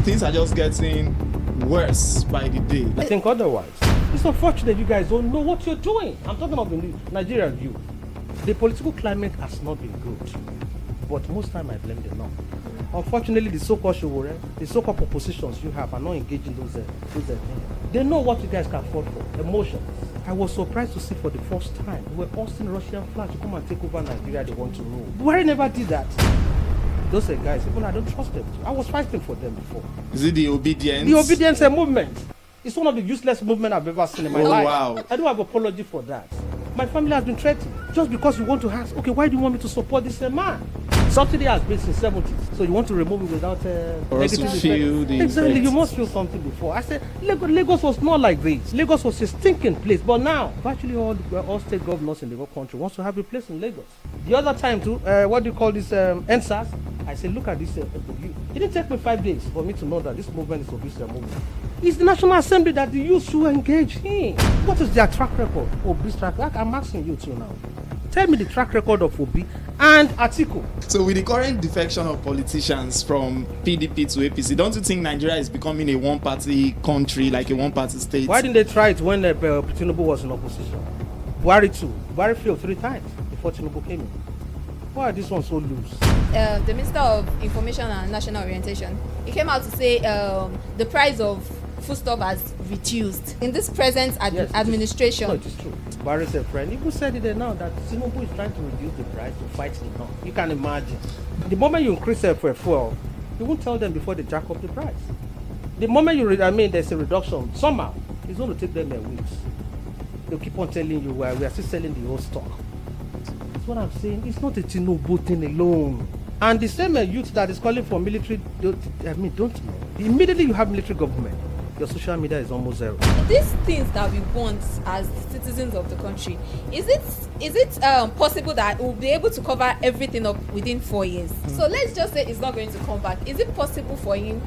things are just getting worse by the day. I think otherwise. It's unfortunate you guys don't know what you're doing. I'm talking of the Nigerian view. The political climate has not been good, but most time I blame the norm. Unfortunately, the so-called Showore, the so-called propositions you have are not engaging those things. They know what you guys can afford for, emotions. I was surprised to see for the first time we were hosting Russian flag to come and take over Nigeria. They want to rule. Buhari never did that. Those guys, even I don't trust them. I was fighting for them before. Is it the obedience? The obedience movement. It's one of the useless movements I've ever seen in my life. Wow. I don't have apology for that. My family has been threatened just because you want to ask, okay, why do you want me to support this man? Subsidy has been since 70s, so you want to remove it without negative effect. Exactly, effects. You must feel something before. I said, Lagos was not like this. Lagos was a stinking place, but now, virtually all state governors in the whole country wants to have a place in Lagos. The other time too, what do you call this, NSAS? I said, look at this. It didn't take me 5 days for me to know that this movement is obviously a movement. It's the National Assembly that the youth should engage in. What is their track record? Obi's track record? I'm asking you too now. Tell me the track record of Obi and Atiku. So with the current defection of politicians from PDP to APC, don't you think Nigeria is becoming a one-party country, like a one-party state? Why didn't they try it when Tinubu was in opposition? Buhari too. Buhari failed 3 times before Tinubu came in. Why are this one so loose? The Minister of Information and National Orientation, he came out to say the price of foodstuff has reduced in this present administration. No, it is true. Buhari is a friend. Even said it now that Tinubu is trying to reduce the price to fight the norm. You can imagine. The moment you increase it for fuel, you won't tell them before they jack up the price. The moment there's a reduction, somehow, it's going to take them a week. They'll keep on telling you, we are still selling the old stock. That's what I'm saying. It's not a Tinubu thing alone. And the same youth that is calling for military, don't know. Immediately you have military government, your social media is almost zero. These things that we want as citizens of the country, is it possible that we'll be able to cover everything up within 4 years? So let's just say it's not going to come back. Is it possible for him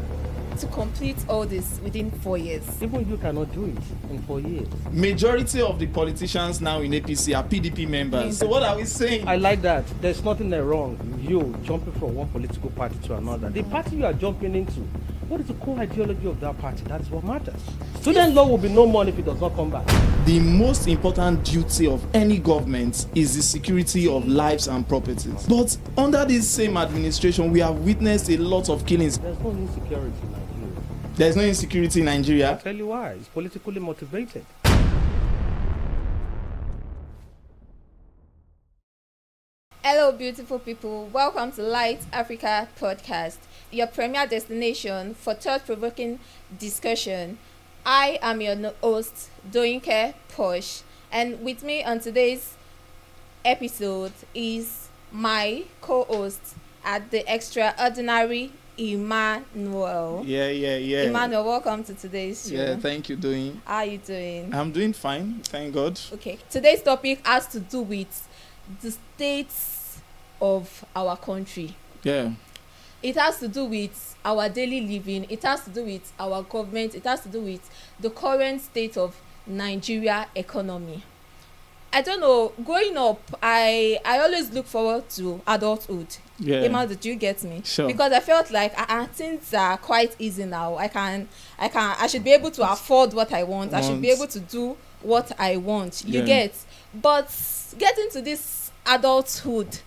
to complete all this within 4 years? Even you cannot do it in 4 years. Majority of the politicians now in APC are PDP members. So what are we saying? I like that. There's nothing wrong. You jumping from one political party to another. The party you are jumping into, what is the core ideology of that party? That is what matters. Student law will be no more if it does not come back. The most important duty of any government is the security of lives and properties. But under this same administration, we have witnessed a lot of killings. There's no insecurity in Nigeria. There's no insecurity in Nigeria. I'll tell you why. It's politically motivated. Hello, beautiful people. Welcome to Lyte Africa podcast, your premier destination for thought-provoking discussion. I am your host, Doinke Posh, and with me on today's episode is my co-host at the extraordinary Emmanuel. Yeah. Emmanuel, welcome to today's show. Yeah, thank you, Doing. How are you doing? I'm doing fine, thank God. Okay, today's topic has to do with the states of our country. Yeah. It has to do with our daily living. It has to do with our government. It has to do with the current state of Nigeria economy. I don't know, growing up, I always look forward to adulthood. Yeah. Emma, did you get me? Sure. Because I felt like things are quite easy now. I should be able to afford what I want. I should be able to do what I want. You get? But getting to this adulthood,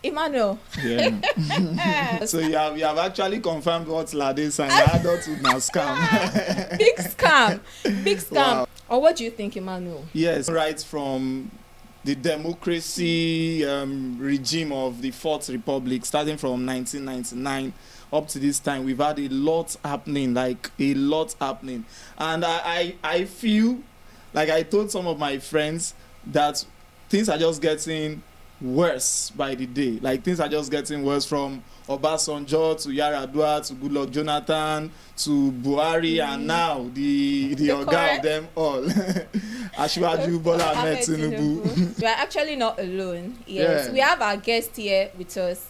Emmanuel. Yeah. So you have actually confirmed what Lade sang. Adulthood now scam. Big scam. Wow. Or what do you think, Emmanuel? Yes, right from the democracy regime of the Fourth Republic, starting from 1999 up to this time, we've had a lot happening. And I feel like I told some of my friends that things are just getting worse by the day. Like things are just getting worse, from Obasanjo to Yaradua to Goodluck Jonathan to Buhari, and now the organ of them all, Asiwaju Bola Ahmed Tinubu. We are actually not alone. Yes, Yeah. we have our guest here with us,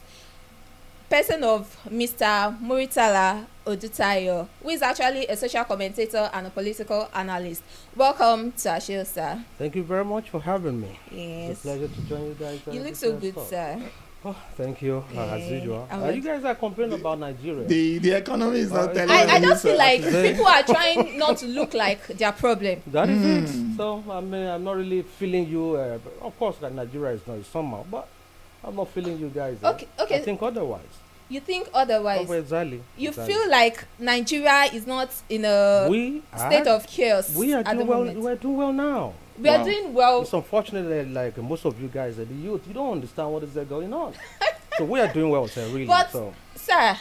person of Mr. Muritala Odutayo, who is actually a social commentator and a political analyst. Welcome to our show, sir. Thank you very much for having me. Yes. It's a pleasure to join you guys. You look so good, sir. Oh, thank you, as Yeah, usual. I would- You guys are complaining about Nigeria. The economy is not Uh, telling I you, just feel sir. like Today- people are trying not to look like their problem. That is it. Mm. So I mean, I'm not really feeling you. Of course, that Nigeria is not somehow, but I'm not feeling you guys. Okay, okay. I think otherwise. You think otherwise? Oh, exactly. You exactly. feel like Nigeria is not in a we state are, of chaos we are at the doing well. moment. We are doing well now. We are Wow. doing well. It's unfortunate that like most of you guys, the youth, you don't understand what is going on. So we are doing well, sir. Really. But- So Sir,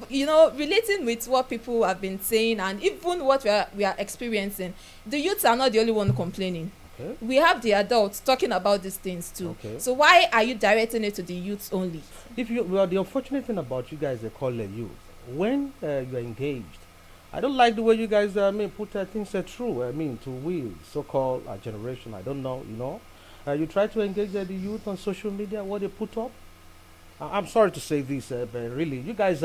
you know, relating with what people have been saying and even what we are experiencing, the youths are not the only one complaining. okay. We have the adults talking about these things too. Okay. So why are you directing it to the youths only? If you well, the unfortunate thing about you guys, they call youth. When you are engaged, I don't like the way you guys put things through. To we so-called generation. I don't know. You try to engage the youth on social media. What they put up. I'm sorry to say this, but really, you guys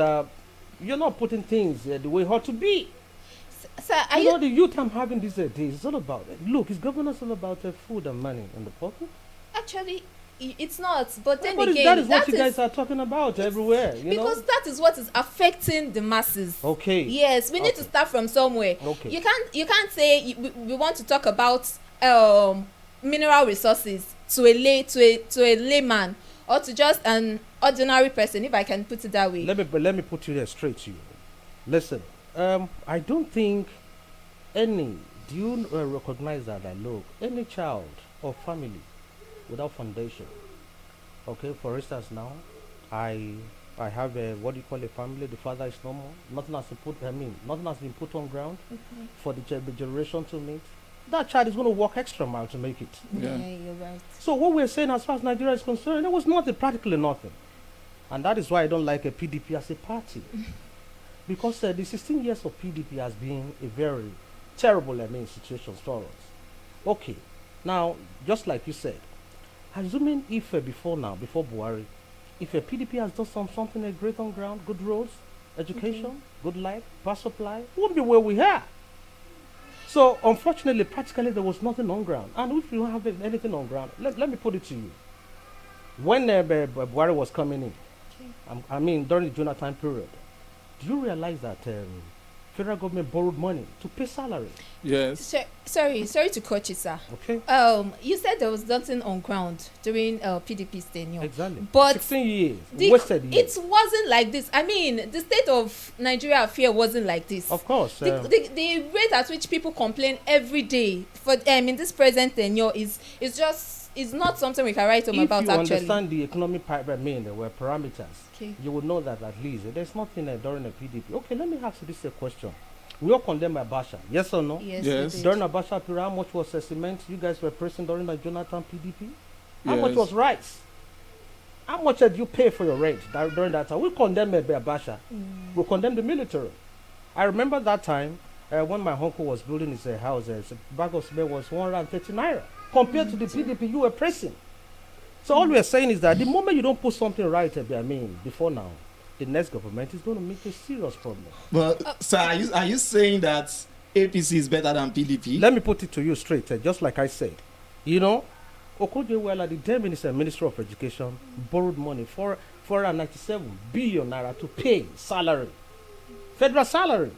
you're not putting things the way it ought to be. Sir, are You know you the youth I'm having these days. It's all about look. It's governance all about food and money in the pocket. actually? It's not. But then But again, that is what that you is guys are talking about everywhere. because that is what is affecting the masses. Okay. Yes, we need to Okay. start from somewhere. Okay. You can't say we want to talk about mineral resources to a layman or to just an ordinary person, if I can put it that way. Let me put you there straight to you. Listen, I don't think any. Do you recognize that? Look, any child or family without foundation. Okay, for instance, now I have a what do you call a family? The father is normal. Nothing has to put. Nothing has been put on ground for the generation to meet. That child is going to work extra mile to make it. Yeah, Yeah. you're right. So what we're saying as far as Nigeria is concerned, there was practically nothing. And that is why I don't like a PDP as a party. Because the 16 years of PDP has been a very terrible situation for us. Okay, now, just like you said, assuming if before Buhari, if a PDP has done something great on ground, good roads, education, good life, power supply, we won't be where we are. So, unfortunately, practically there was nothing on ground. And if you don't have anything on ground, let me put it to you. When Buhari was coming in, during the Jonathan period, do you realize that federal government borrowed money to pay salary? Yes. Sorry to cut you, sir. Okay, You said there was nothing on ground during PDP's tenure. exactly. But 16 years, The- wasted years. It wasn't like this. I mean, the state of Nigeria affair wasn't like this. Of course. The rate at which people complain every day for in this present tenure is not something we can write home if about you actually. understand the economic there were parameters, Okay. you would know that at least there's nothing during the PDP. Okay, let me ask you this question. We all condemn Abacha, yes or no? Yes. Yes. we did. During Abacha period, how much was cement you guys were pressing during the Jonathan PDP? How much Yes. was rice? How much did you pay for your rent during that time? We condemn Abacha. We condemn the military. I remember that time when my uncle was building his house, a bag of cement was 130 naira compared to the PDP you were pressing. So all we are saying is that the moment you don't put something right, before now, the next government is going to make a serious problem. But sir, are you saying that APC is better than PDP? Let me put it to you straight, just like I said. Okoje-Iweala, the then Minister of Education, borrowed money for 497 billion naira to pay salary, federal salary.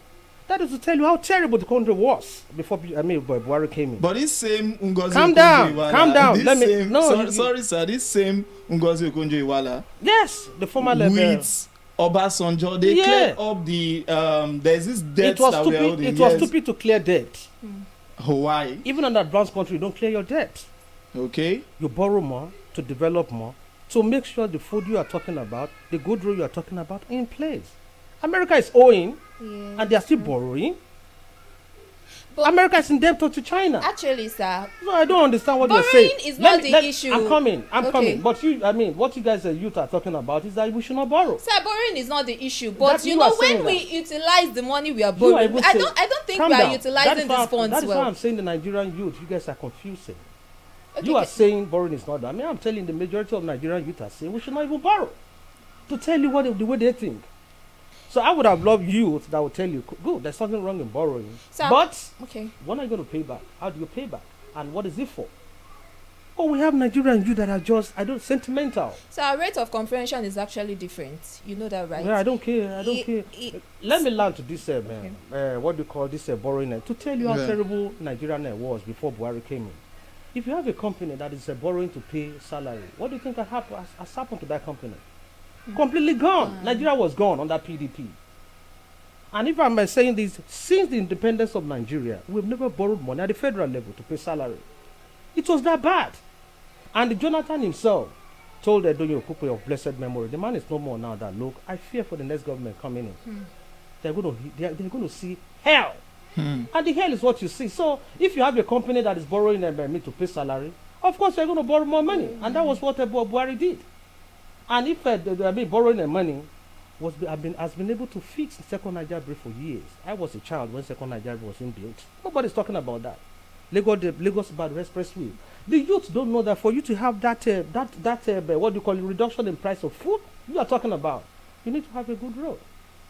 That is to tell you how terrible the country was before Buhari came in. But this same Ngozi Calm down, Okonjo-Iweala, calm down. this Let me- same- no, sorry, you- sorry, sir. This same Ngozi Okonjo-Iweala Yes, the former level. with Obasanjo, they Yeah. cleared up the there's this debt It was that we are stupid. holding. It was Yes. stupid to clear debt. Hawaii. Even in an advanced country, you don't clear your debt. Okay. You borrow more to develop more, to make sure the food you are talking about, the good road you are talking about, are in place. America is owing, Yeah. and they are still borrowing. But- America is in debt to China. Actually, sir, So I don't understand what you're borrowing saying. is not the issue. I'm coming. Okay. But what you guys youth are talking about is that we should not borrow. sir, borrowing is not the issue. But That you you know, are saying when we that. utilize the money we are You are borrowing, even I saying- don't think Calm we are down. utilizing these funds That is why well. I'm saying the Nigerian youth, you guys are confusing. Okay, You are okay. saying borrowing is not. I'm telling the majority of Nigerian youth are saying we should not even borrow. To tell you the way they think. So I would have loved youth that would tell you, good, there's something wrong in borrowing. Sir, But Okay. when are you going to pay back? How do you pay back? And what is it for? Oh, we have Nigerian youth that are just, sentimental. So our rate of comprehension is actually different. You know that, right? Yeah, I don't care. Let me learn to this, Okay. what do you call this, borrowing, to tell you how terrible Nigerian was before Buhari came in. If you have a company that is borrowing to pay salary, what do you think has happened to that company? Completely gone. Nigeria was gone under PDP. And if I'm saying this, since the independence of Nigeria, we've never borrowed money at the federal level to pay salary. It was that bad. And Jonathan himself told Edonyo Okupe of blessed memory, the man is no more now, that look, I fear for the next government coming in. They're going to see hell. And the hell is what you see. So if you have a company that is borrowing me to pay salary, of course they're going to borrow more money. And that was what Buhari did. And if borrowing the money has been able to fix the second Nigeria bridge for years. I was a child when second Nigeria was being built. Nobody's talking about that. Lagos Bad Expressway. The youth don't know that for you to have that what do you call it, reduction in price of food, you are talking about, you need to have a good road,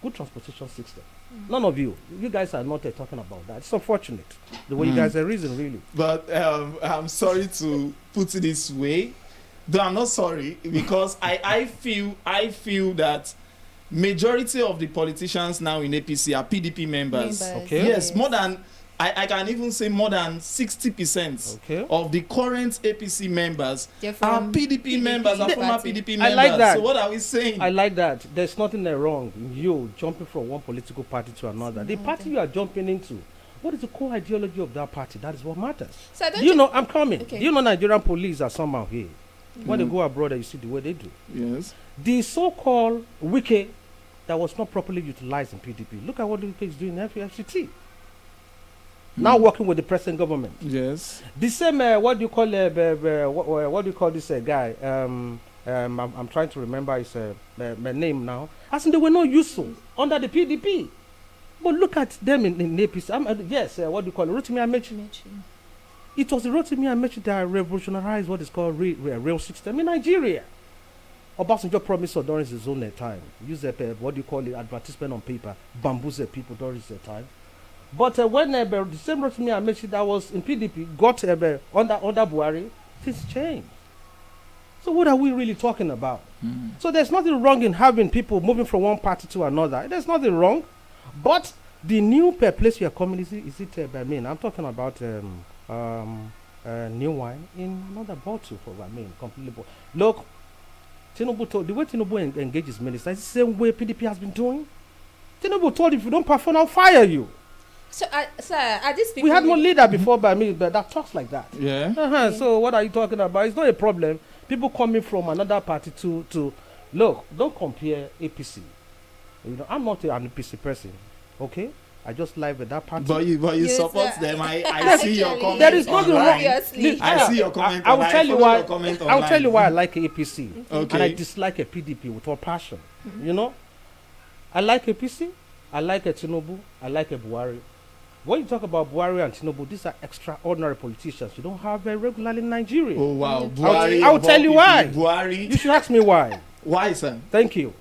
good transportation system. None of you guys are not talking about that. It's unfortunate the way you guys are reasoning, really. But I'm sorry to put it this way, though I'm not sorry, because I feel that majority of the politicians now in APC are PDP members. Okay. Yes, more than I can even say more than 60% of the current APC members are PDP members, are former PDP members. I like that. So what are we saying? I like that. There's nothing wrong in you jumping from one political party to another. The party you are jumping into, what is the core ideology of that party? That is what matters. So I'm coming. Okay. Do you know Nigerian police are somehow here? When they go abroad, you see the way they do. Yes. The so-called wiki that was not properly utilized in PDP. Look at what the wiki is doing in FCT. Now working with the present government. Yes. The same, what do you call this guy? I'm trying to remember his name now. As in, they were not useful under the PDP. But look at them in APC. Yes, what do you call it? Rotimi Amechi. It was the Rotimi Amechi that revolutionized what is called rail system in Nigeria. Obasanjo promised during his own time. Use what do you call it? Advertisement on paper. Bamboozle people during his time. But when the same Rotimi Amechi that was in PDP got under Buhari, things changed. So what are we really talking about? So there's nothing wrong in having people moving from one party to another. There's nothing wrong. But the new place you are coming, is it I'm talking about new wine in another bottle for completely. Look, Tinubu told, the way Tinubu engages ministers is the same way PDP has been doing. Tinubu told, if you don't perform, I'll fire you. So, sir, are these people... We had no leader before by me that talks like that. Yeah. So what are you talking about? It's not a problem. People coming from another party to look, don't compare APC. I'm not an APC person, okay? I just live with that party. But you support them. I see your comment. There is nothing wrong. I see your comment. I will tell you why. I will tell you why I like APC. Okay. And I dislike a PDP with all passion. You know, I like APC. I like a Tinubu. I like a Buhari. When you talk about Buhari and Tinubu, these are extraordinary politicians. You don't have very regularly in Nigeria. Oh wow, Buhari. I will tell you why. Buhari. You should ask me why. Why, sir? Thank you.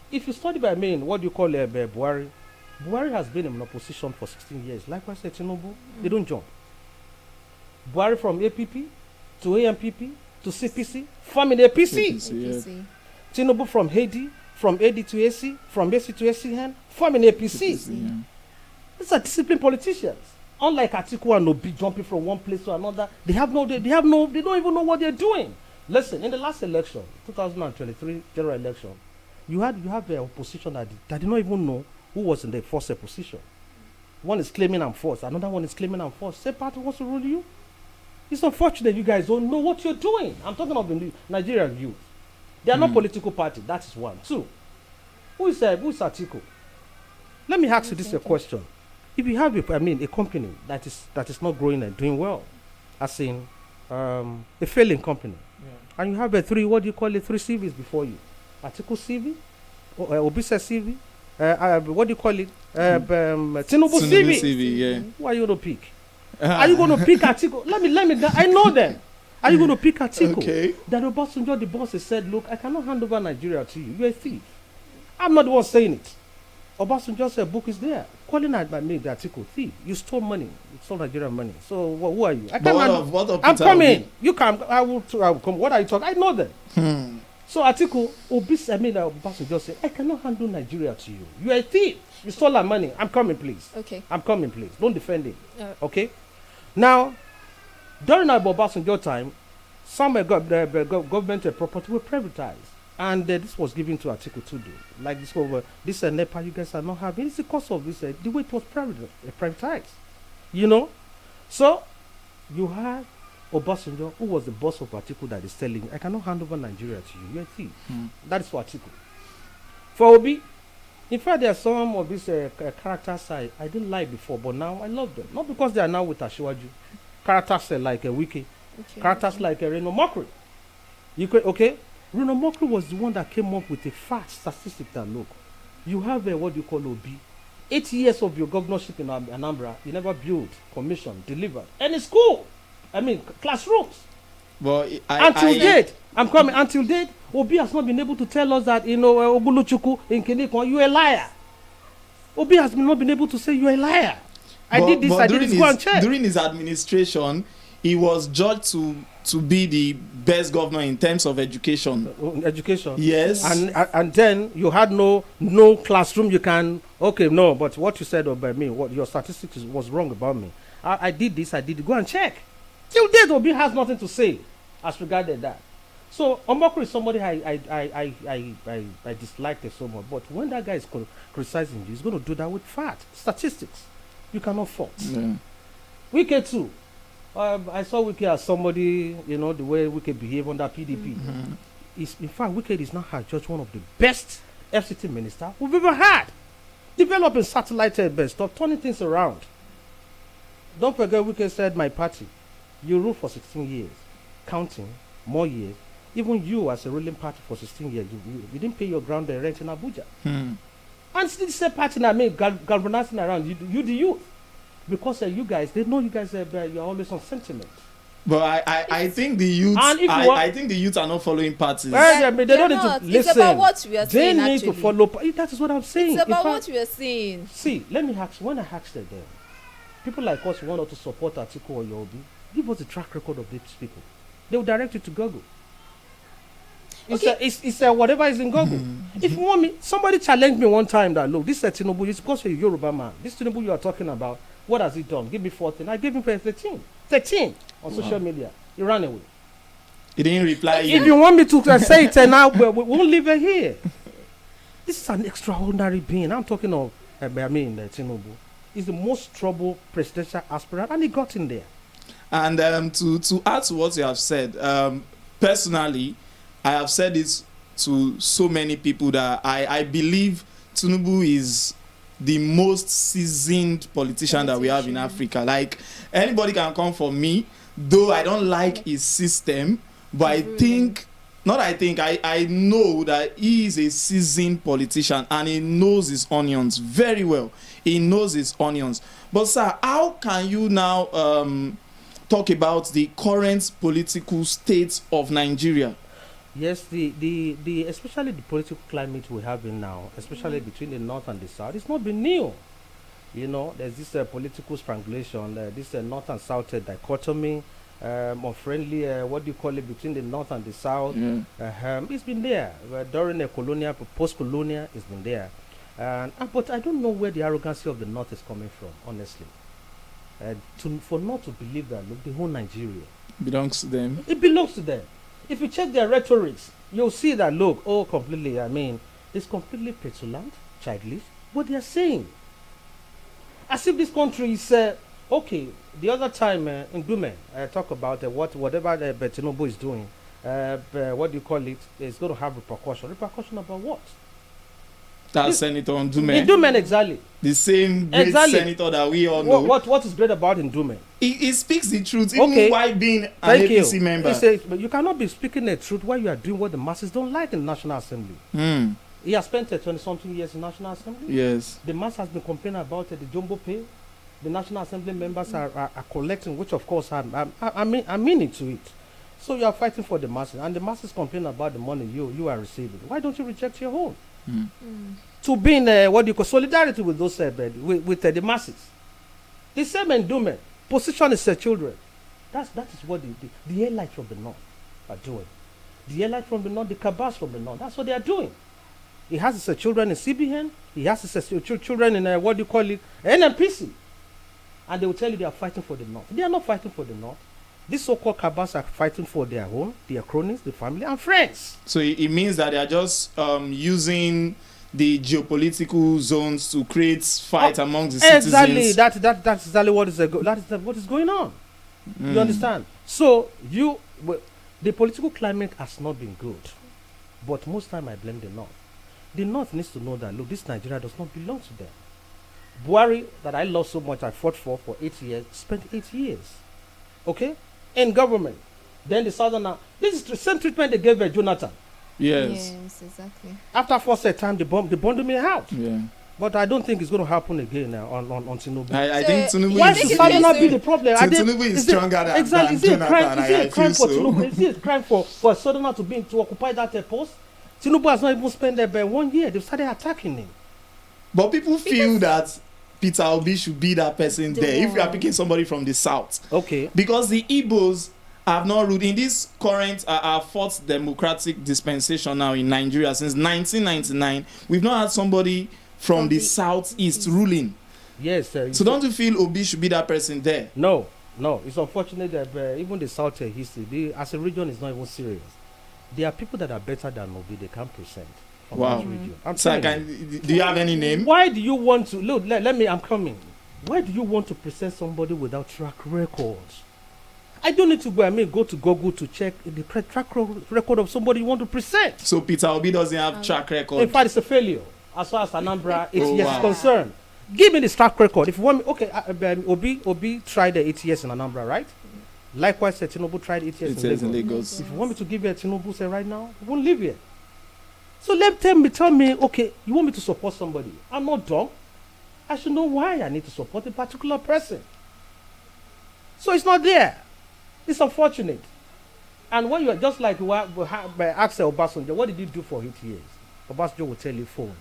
If you study by what do you call Buhari? Buhari has been in opposition for 16 years. Likewise, Tinubu, they don't jump. Buhari from APP to AMPP to CPC, forming APC. APC. Tinubu from AD to AC, from AC to ACN, forming APC. These are disciplined politicians. Unlike Atiku and Obi jumping from one place to another, they don't even know what they're doing. Listen, in the last election, 2023 general election, you have the opposition that did not even know who was in the first position. One is claiming I'm first, another one is claiming I'm first. Same party wants to rule you. It's unfortunate you guys don't know what you're doing. I'm talking of the Nigerian youth. They are not political party. That is one. Two, who is Atiku? Let me ask you this question. If you have a company that is not growing and doing well, as in a failing company, and you have three CVs before you, Atiku CV, Obisa CV, what do you call it? Tinubu CV. Yeah. Who are you going to pick? Are you going to pick Atiku? Let me. I know them. Are you going to pick Atiku? Okay. That Obasanjo, the boss, has said, look, I cannot hand over Nigeria to you. You're a thief. I'm not the one saying it. Obasanjo said book is there. Calling at me the article, thief. You stole money. You stole Nigerian money. So who are you? I But can't. what of I'm Peter coming. Obi? You come. I will come. What are you talking? I know them. So article Obasanjo said, I cannot handle Nigeria to you. You are a thief. You stole our money. I'm coming, please. Okay. I'm coming, please. Don't defend it. Okay. Now, during our Obasanjo time, some government property were privatized. And this was given to Article 2. Like this over this NEPA you guys are not having. It's because of this, the way it was privatized. You know? So, you had Obasanjo, who was the boss of Article that is telling, I cannot hand over Nigeria to you. You're a thief. That is for Article. For Obi, in fact, there are some of these characters I didn't like before, but now I love them. Not because they are now with Ashiwaju. Characters like Wiki. Okay. Characters like Reno Mokri. Okay? Reno Mokri was the one that came up with a fast statistic that, look, you have what you call OB. 8 years of your governorship in Anambra, you never built, commissioned, delivered any school. Classrooms. But Until date, I'm coming. Until date, Obi has not been able to tell us that, Oguluchuku in Kinikon, you're a liar. Obi has not been able to say you're a liar. I did this, go and check. During his administration, he was judged to be the best governor in terms of education. Education. Yes. And then you had no classroom. You can but what you said about me, what your statistics was wrong about me. I did this. I did it. Go and check. Till date, Obi has nothing to say as regarded that. So Omokri is somebody I disliked it so much. But when that guy is criticizing you, he's going to do that with fact, statistics. You cannot fault. Yeah. Wike too. I saw Wike as somebody, the way Wike behave under PDP. In fact, Wike is now just one of the best FCT minister we've ever had. Developing satellite stuff, turning things around. Don't forget, Wike said, my party, you ruled for 16 years, counting more years. Even you, as a ruling party for 16 years, you didn't pay your ground rent in Abuja. And still the same party that galvanizing around you, the youth. Because you guys, they know you guys you're always on sentiment. But I think the youth, I think the youth are not following parties. They don't need to listen. It's about what we are saying. They need to follow. That is what I'm saying. It's about what we are saying. See, let me ask. When I asked them, people like us who want to support Atiku or Yobi, give us the track record of these people. They will direct you to Google. It's whatever is in Google. If you want me, somebody challenged me one time that, look, this is Tinubu, it's because you're a Yoruba man. This Tinubu you are talking about, what has he done? Give me 14. I gave him 13 on social media. He ran away. He didn't reply. If you want me to say it now, we won't leave it here. This is an extraordinary being. I'm talking of, Tinubu. He's the most troubled presidential aspirant, and he got in there. And to add to what you have said, personally, I have said this to so many people that I believe Tinubu is the most seasoned politician that we have in Africa. Like, anybody can come for me, though I don't like his system, but I know that he is a seasoned politician and he knows his onions very well. He knows his onions. But sir, how can you now talk about the current political state of Nigeria? Yes, the especially the political climate we have in now, especially between the north and the south, it's not been new. There's this political strangulation, this north and south dichotomy, unfriendly, between the north and the south. It's been there during the colonial, post-colonial. It's been there, but I don't know where the arrogancy of the north is coming from, honestly. For not to believe that, look, the whole Nigeria belongs to them. It belongs to them. If you check their rhetorics, you'll see that, look, completely, it's completely petulant, childish, what they are saying. As if this country is, the other time in Dume, I talk about whatever Tinubu is doing, is going to have repercussion. Repercussion about what? That's Senator Ndume. In Dume, exactly. The same great senator that we all know. What is great about Ndume? He speaks the truth, even while being an APC member. But you cannot be speaking the truth while you are doing what the masses don't like in the National Assembly. He has spent 20-something years in National Assembly. Yes. The mass has been complaining about the jumbo pay. The National Assembly members are collecting, which of course I mean it to it. So you are fighting for the masses, and the masses complain about the money you are receiving. Why don't you reject your own? to be in what do you call solidarity with those with the masses. The same endowment, position is children. That is what the Lyte from the north are doing. The Lyte from the north, the Kabas from the north. That's what they are doing. He has his children in CBN. He has his children in what do you call it, NMPC, and they will tell you they are fighting for the north. They are not fighting for the north. These so-called Kabas are fighting for their own, their cronies, the family, and friends. So it means that they are just using the geopolitical zones to create fight among the citizens. Exactly. That's exactly what is going on. You understand? So the political climate has not been good, but most time I blame the north. The north needs to know that look, this Nigeria does not belong to them. Buhari, that I love so much, I fought for 8 years, spent 8 years, okay, in government. Then the southern, this is the same treatment they gave Jonathan. Yes, exactly. After first time, they bombed me out. Yeah. But I don't think it's going to happen again on Tinubu. I think Tinubu Why is should that not be the problem? Tinubu is stronger than exactly. Is it a crime? Is it a crime for so. Tinubu? Is it a crime for a southerner to occupy that post? Tinubu has not even spent there 1 year. They've started attacking him. But people feel that Peter Obi should be that person there. If you are picking somebody from the south, okay, because the Igbos have not ruled in this current our fourth democratic dispensation now in Nigeria since 1999. We've not had somebody from the southeast ruling. Yes, sir. So don't you feel Obi should be that person there? No. It's unfortunate that even the south history, as a region, is not even serious. There are people that are better than Obi. They can't present from that region. Do you have any name? Why do you want to look? I'm coming. Why do you want to present somebody without track records? I don't need to go to Google to check the track record of somebody you want to present. So Peter Obi doesn't have track record. In fact, it's a failure as far as Anambra 8 years is concerned. Give me the track record. If you want me, okay, Obi tried 8 years in Anambra, right? Likewise, Tinubu tried 8 years in Lagos. If you want me to give you a Tinubu say right now, we won't live here. So tell me, okay, you want me to support somebody? I'm not dumb. I should know why I need to support a particular person. So it's not there. It's unfortunate. And when you are just like Axel Obasanjo, what did you do for 8 years? Obasanjo will tell you phone.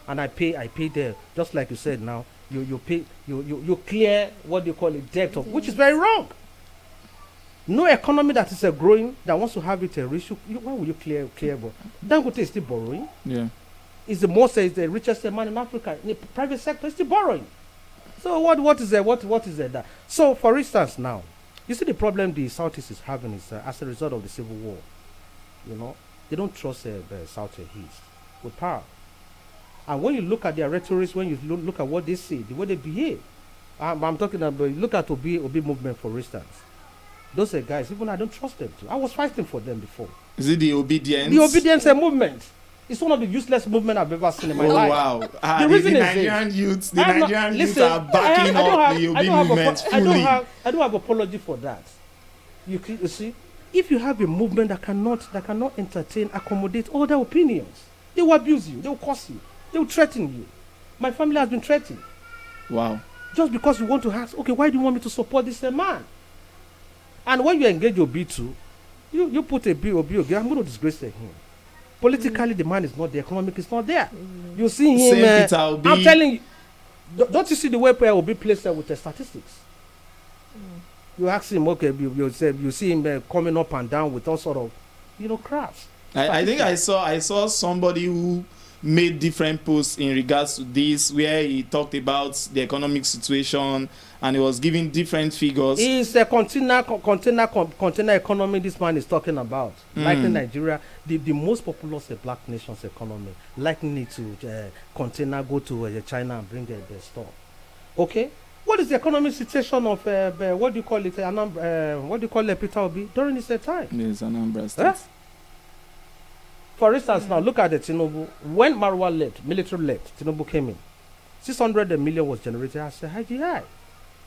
And I pay there, just like you said now, you pay, you clear what you call it debt, which is very wrong. No economy that is growing that wants to have it a rich, why will you clear? Dangote is still borrowing. Yeah. Is the richest man in Africa. In the private sector is still borrowing. So what is there? What is there? So for instance now, you see the problem the Southeast is having is as a result of the civil war. You know, they don't trust the Southeast with power. And when you look at their rhetoric, when you look at what they say, the way they behave, I'm talking about, look at Obi movement for instance. Those guys, even I don't trust them too. I was fighting for them before. Is it the obedience? The obedience movement. It's one of the useless movements I've ever seen in my life. Oh wow! The reason the is Nigerian youth are backing up the Obi movement fully. I don't have apology for that. You see, if you have a movement that cannot entertain, accommodate other opinions, they will abuse you, they will curse you, they will threaten you. My family has been threatened. Wow! Just because you want to ask, okay, why do you want me to support this man? And when you engage Obi too, you put a Obi, I'm going to disgrace him. Politically, the man is not there. Economic is not there. You see him. I'm telling you. Don't you see the way Obi plays with the statistics? You ask him, okay, you see him coming up and down with all sort of, crafts. I think I saw somebody who made different posts in regards to this, where he talked about the economic situation and he was giving different figures. It's a container economy this man is talking about. Like in Nigeria, the most populous black nation's economy, likely to container go to China and bring their stuff. Okay, what is the economic situation of what do you call it? What do you call it, Peter Obi during this time? Yes, Anambra State. For instance, now look at the Tinubu. When Marwa left, military left, Tinubu came in. 600 million was generated as a IGI.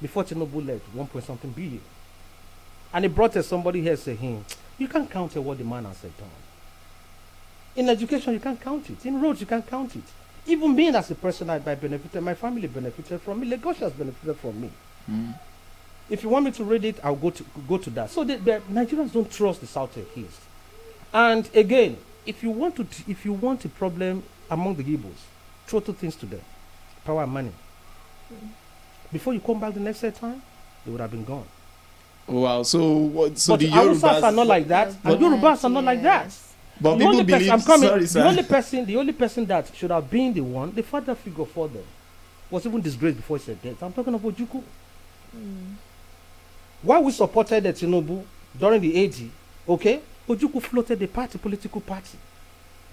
Before Tinubu left, 1.something billion. And he brought somebody here saying, you can't count what the man has done. In education, you can't count it. In roads, you can't count it. Even me as a person, I benefited, my family benefited from me, Lagos has benefited from me. If you want me to read it, I'll go to that. So the Nigerians don't trust the Southeast. And again, if you want a problem among the Igbos, throw two things to them: power and money. Before you come back the next time, they would have been gone. Wow. So But the Hausas are Yorubas. not like that, and Yorubas are not like that. But The people only person believe. I'm coming. Sorry, sir. The only person that should have been the one, the father figure for them, was even disgraced before he said death. I'm talking about Juku. Why we supported the Tinubu during the AG, okay? Ojukwu floated the party, political party.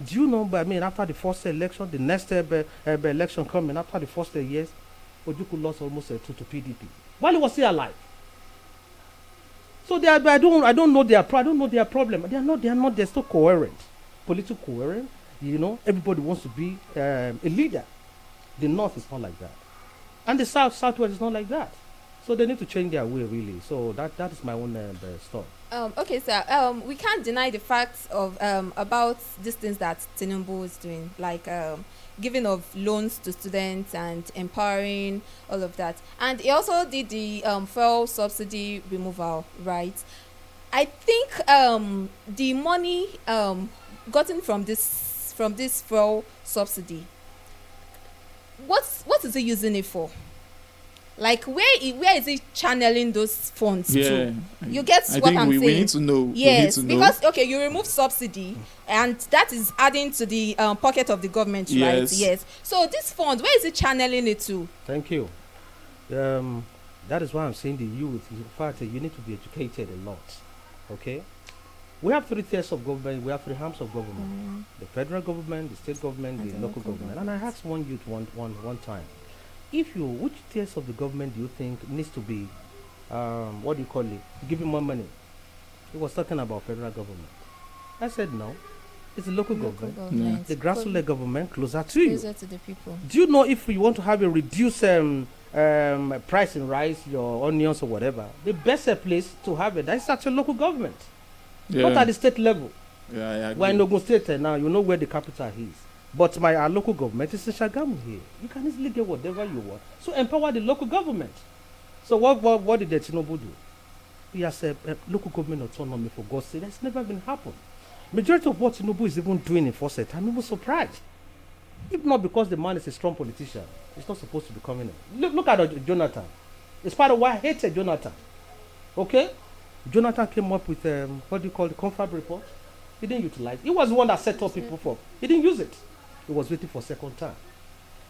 Do you know? I mean, after the first election, the next election coming after the first years, Ojukwu lost almost to PDP while he was still alive. So I don't know their problem. They are not. They're still coherent, political coherent. You know, everybody wants to be a leader. The North is not like that, and the Southwest is not like that. So they need to change their way, really. So that is my own stuff. Okay, sir. We can't deny the facts of about these things that Tinubu is doing, like giving of loans to students and empowering all of that. And he also did the fuel subsidy removal, right? I think the money gotten from this fuel subsidy, what is he using it for? Like where is he channeling those funds to? You get what I'm saying? We need to know. Yes, we need to because okay, you remove subsidy, and that is adding to the pocket of the government, right? Yes. So this fund, where is he channeling it to? Thank you. That is why I'm saying the youth. In fact, you need to be educated a lot. Okay. We have three tiers of government. We have three arms of government: the federal government, the state government, and the local government. And I asked one youth one time, which tiers of the government do you think needs to be, what do you call it, giving more money? He was talking about federal government. I said no, it's the local government. The grassroots government closer to you. Closer to the people. Do you know if you want to have a reduced price in rice, your onions or whatever, the best place to have it, that's actually local government. Not at the state level. We're in Ogun State now, you know where the capital is. But our local government is in Shagamu here. You can easily get whatever you want. So empower the local government. So what did the Tinubu do? He has a local government autonomy, for God's sake. That's never been happened. Majority of what Tinubu is even doing in Fawcett, I'm even surprised. If not because the man is a strong politician, he's not supposed to be coming in. Look at Jonathan. It's part of why I hated Jonathan. Okay? Jonathan came up with, what do you call the confab report? He didn't utilize it. He was the one that set up people for. He didn't use it. He was waiting for second time.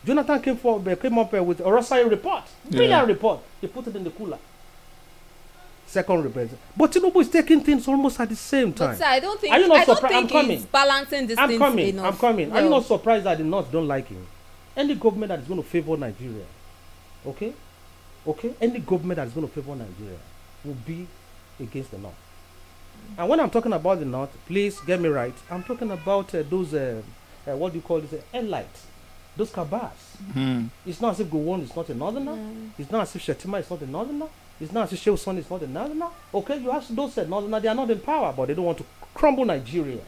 Jonathan came up with a Rosai report. Brilliant report. He put it in the cooler. Second report. But Tinubu is taking things almost at the same time. But sir, I don't think he's balancing this thing enough. I'm coming. No. Are you not surprised that the North don't like him? Any government that is going to favor Nigeria, okay? Any government that is going to favor Nigeria will be against the North. And when I'm talking about the North, please get me right. I'm talking about those, what do you call this, Lyte, those cabals. It's not as if Gowon is not a northerner. It's not as if Shetima is not a northerner. It's not as if Shehu Son is not a northerner. Okay, you have those northerner, they are not in power, but they don't want to crumble Nigeria.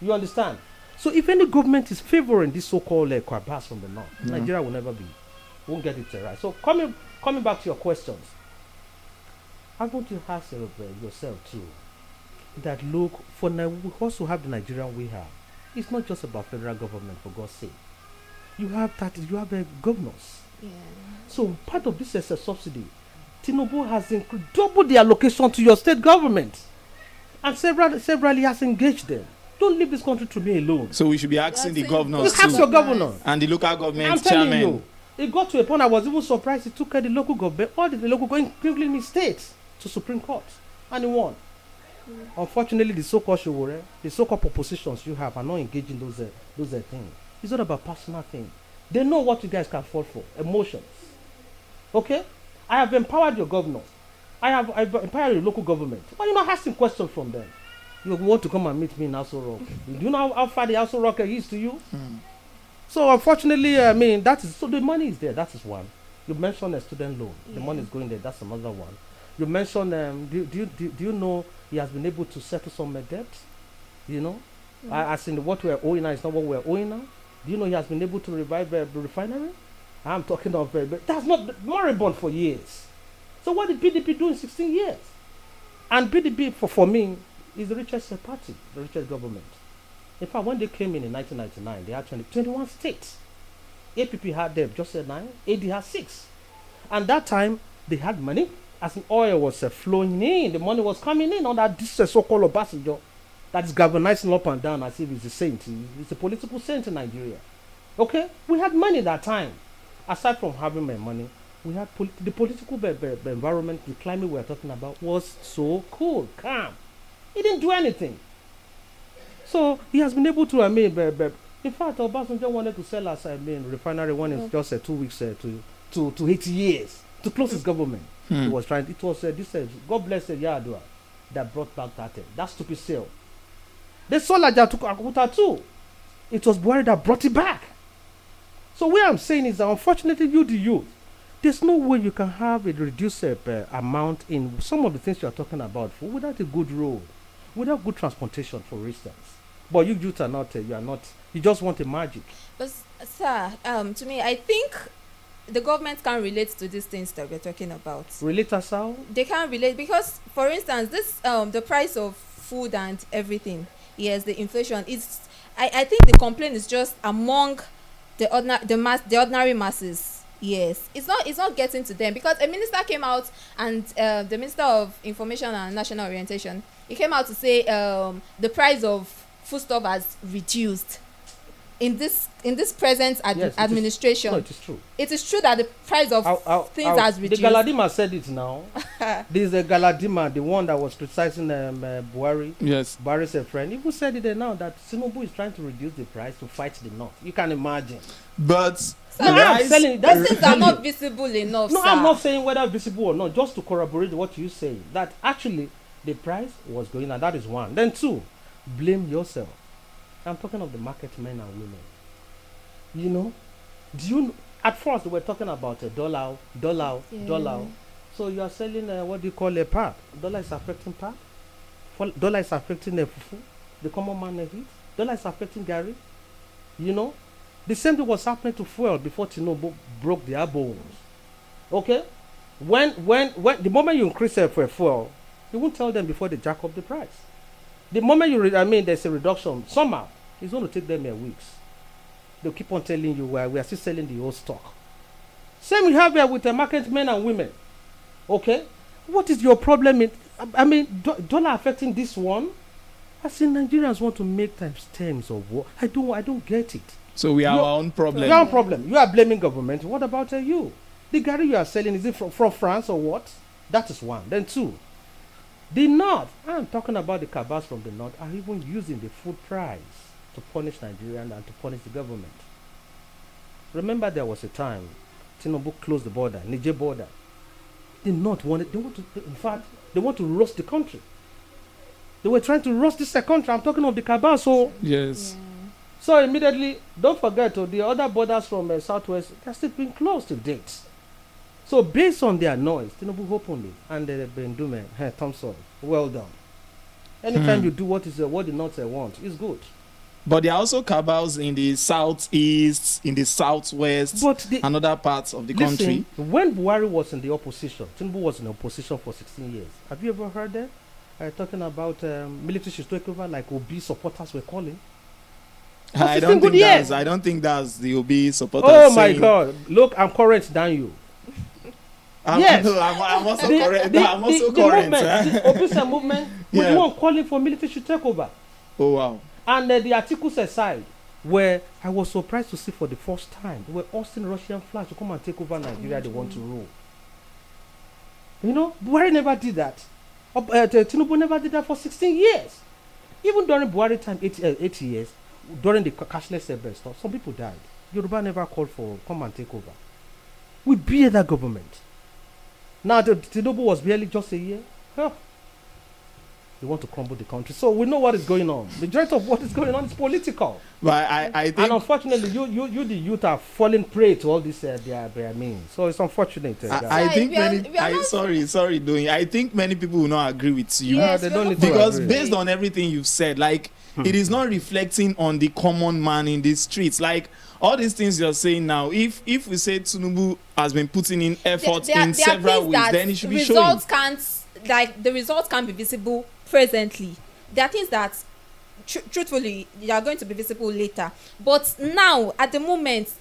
You understand? So if any government is favoring this so-called cabals from the North, Nigeria will never be. Won't get it right. So coming back to your questions, I want you to ask yourself too, that look, for now, we also have the Nigerian we have. It's not just about federal government, for God's sake. You have governors. Yeah. So part of this is a subsidy. Tinubu has doubled the allocation to your state government, and severally has engaged them. Don't leave this country to me alone. So we should be asking the governors too. Ask your governor and the local government I'm telling chairman. You, it got to a point I was even surprised he took the local government, all the local government, including the states, to Supreme Court, and he won. Unfortunately, the so-called Showore, the so-called propositions you have are not engaging those things. It's not about personal things. They know what you guys can fall for, emotions. Okay? I have empowered your governors. I've empowered your local government. Why are you not asking questions from them? You want to come and meet me in Aso Rock. Do you know how far the Aso Rock is to you? So unfortunately, so the money is there. That is one. You mentioned a student loan. The money is going there. That's another one. You mentioned, do you know he has been able to settle some debt? You know? As in what we're owing now is not what we're owing now. Do you know he has been able to revive the refinery? I'm talking of, that's not moribund for years. So what did PDP do in 16 years? And PDP, for me, is the richest party, the richest government. In fact, when they came in 1999, they had 21 states. APP had them just 9, AD had 6. And that time, they had money. As in oil was flowing in, the money was coming in on that this so-called Obasanjo that is galvanizing up and down as if he's a saint. He's a political saint in Nigeria. Okay? We had money that time. Aside from having my money, we had the political environment, the climate we are talking about was so cool, calm. He didn't do anything. So he has been able to, in fact, Obasanjo wanted to sell us, refinery when it's just 2 weeks to 80 years to close his government. He was trying. It was God bless Yar'Adua that brought back that stupid sale. They sold Aja to Akuta too. It was Buhari that brought it back. So what I'm saying is that unfortunately, the youth, there's no way you can have a reduced amount in some of the things you are talking about without a good road, without good transportation, for instance. But you youth are not. You just want a magic. But sir, to me, I think the government can't relate to these things that we're talking about. Relate us how? They can't relate because, for instance, this the price of food and everything. Yes, the inflation is. I think the complaint is just among the ordinary masses. Yes, it's not getting to them because a minister came out and the Minister of Information and National Orientation, he came out to say the price of foodstuff has reduced. In this present administration, it is true. It is true that the price of things has reduced. The Galadima said it now. This is the Galadima, the one that was criticizing Buhari. Yes. Buhari's a friend. Even said it now that Tinubu is trying to reduce the price to fight the North. You can imagine. But So I'm selling those things are not visible enough. No, sir. I'm not saying whether visible or not. Just to corroborate what you say, that actually the price was going, and that is one. Then two, blame yourself. I'm talking of the market men and women. You know, at first we were talking about a dollar. So you are selling what do you call a pap? Dollar is affecting pap. Dollar is affecting the fufu. The common man eat. Dollar is affecting Gary. You know, the same thing was happening to fuel before Tinubu broke their bones. Okay, when the moment you increase for fuel, you won't tell them before they jack up the price. The moment there's a reduction, somehow, it's going to take them weeks. They'll keep on telling you, we are still selling the old stock. Same we have here with the market men and women. Okay? What is your problem? Dollar affecting this one? I say Nigerians want to make times terms of what? I don't get it. So we are our own problem. Your own problem. You are blaming government. What about you? The Gary you are selling, is it from France or what? That is one. Then two. The North, I'm talking about the cabals from the North, are even using the food price to punish Nigerians and to punish the government. Remember there was a time Tinubu closed the border, Niger border. The North want to roast the country. They were trying to roast this country. I'm talking of the cabal. So yes. Yeah. So immediately, don't forget the other borders from southwest, they're still being closed to date. So based on their noise, Tinubu opened it, and Bendume, Thompson, well done. Anytime you do what the North want, it's good. But there are also cabals in the southeast, in the southwest, and other parts of the country. When Buhari was in the opposition, Tinubu was in opposition for 16 years. Have you ever heard that? Talking about military should take over, like Obi supporters were calling. I don't think that's the Obi supporters. Oh my God! Look, I'm current than you. Yes. I'm also current. I'm also current. The Obi movement was the one calling for military should take over. Oh wow! And the articles aside, where I was surprised to see for the first time, they were hosting Russian flags to come and take over Nigeria. They want to rule. You know, Buhari never did that. Tinubu never did that for 16 years. Even during Buhari time, 80 years, during the cashless stuff, some people died. Yoruba never called for come and take over. We bear that government. Now, Tinubu was barely just a year. They want to crumble the country. So we know what is going on. The majority of what is going on is political. But I think, and unfortunately, you the youth are falling prey to all this their means. So it's unfortunate. I think I think many people will not agree with you. Yes, they don't need because to agree. based on everything you've said, like it is not reflecting on the common man in the streets. Like all these things you're saying now, if we say Tinubu has been putting in effort in several ways, then it should be showing. The results can't be visible presently. There are things that truthfully they are going to be visible later. But now, at the moment,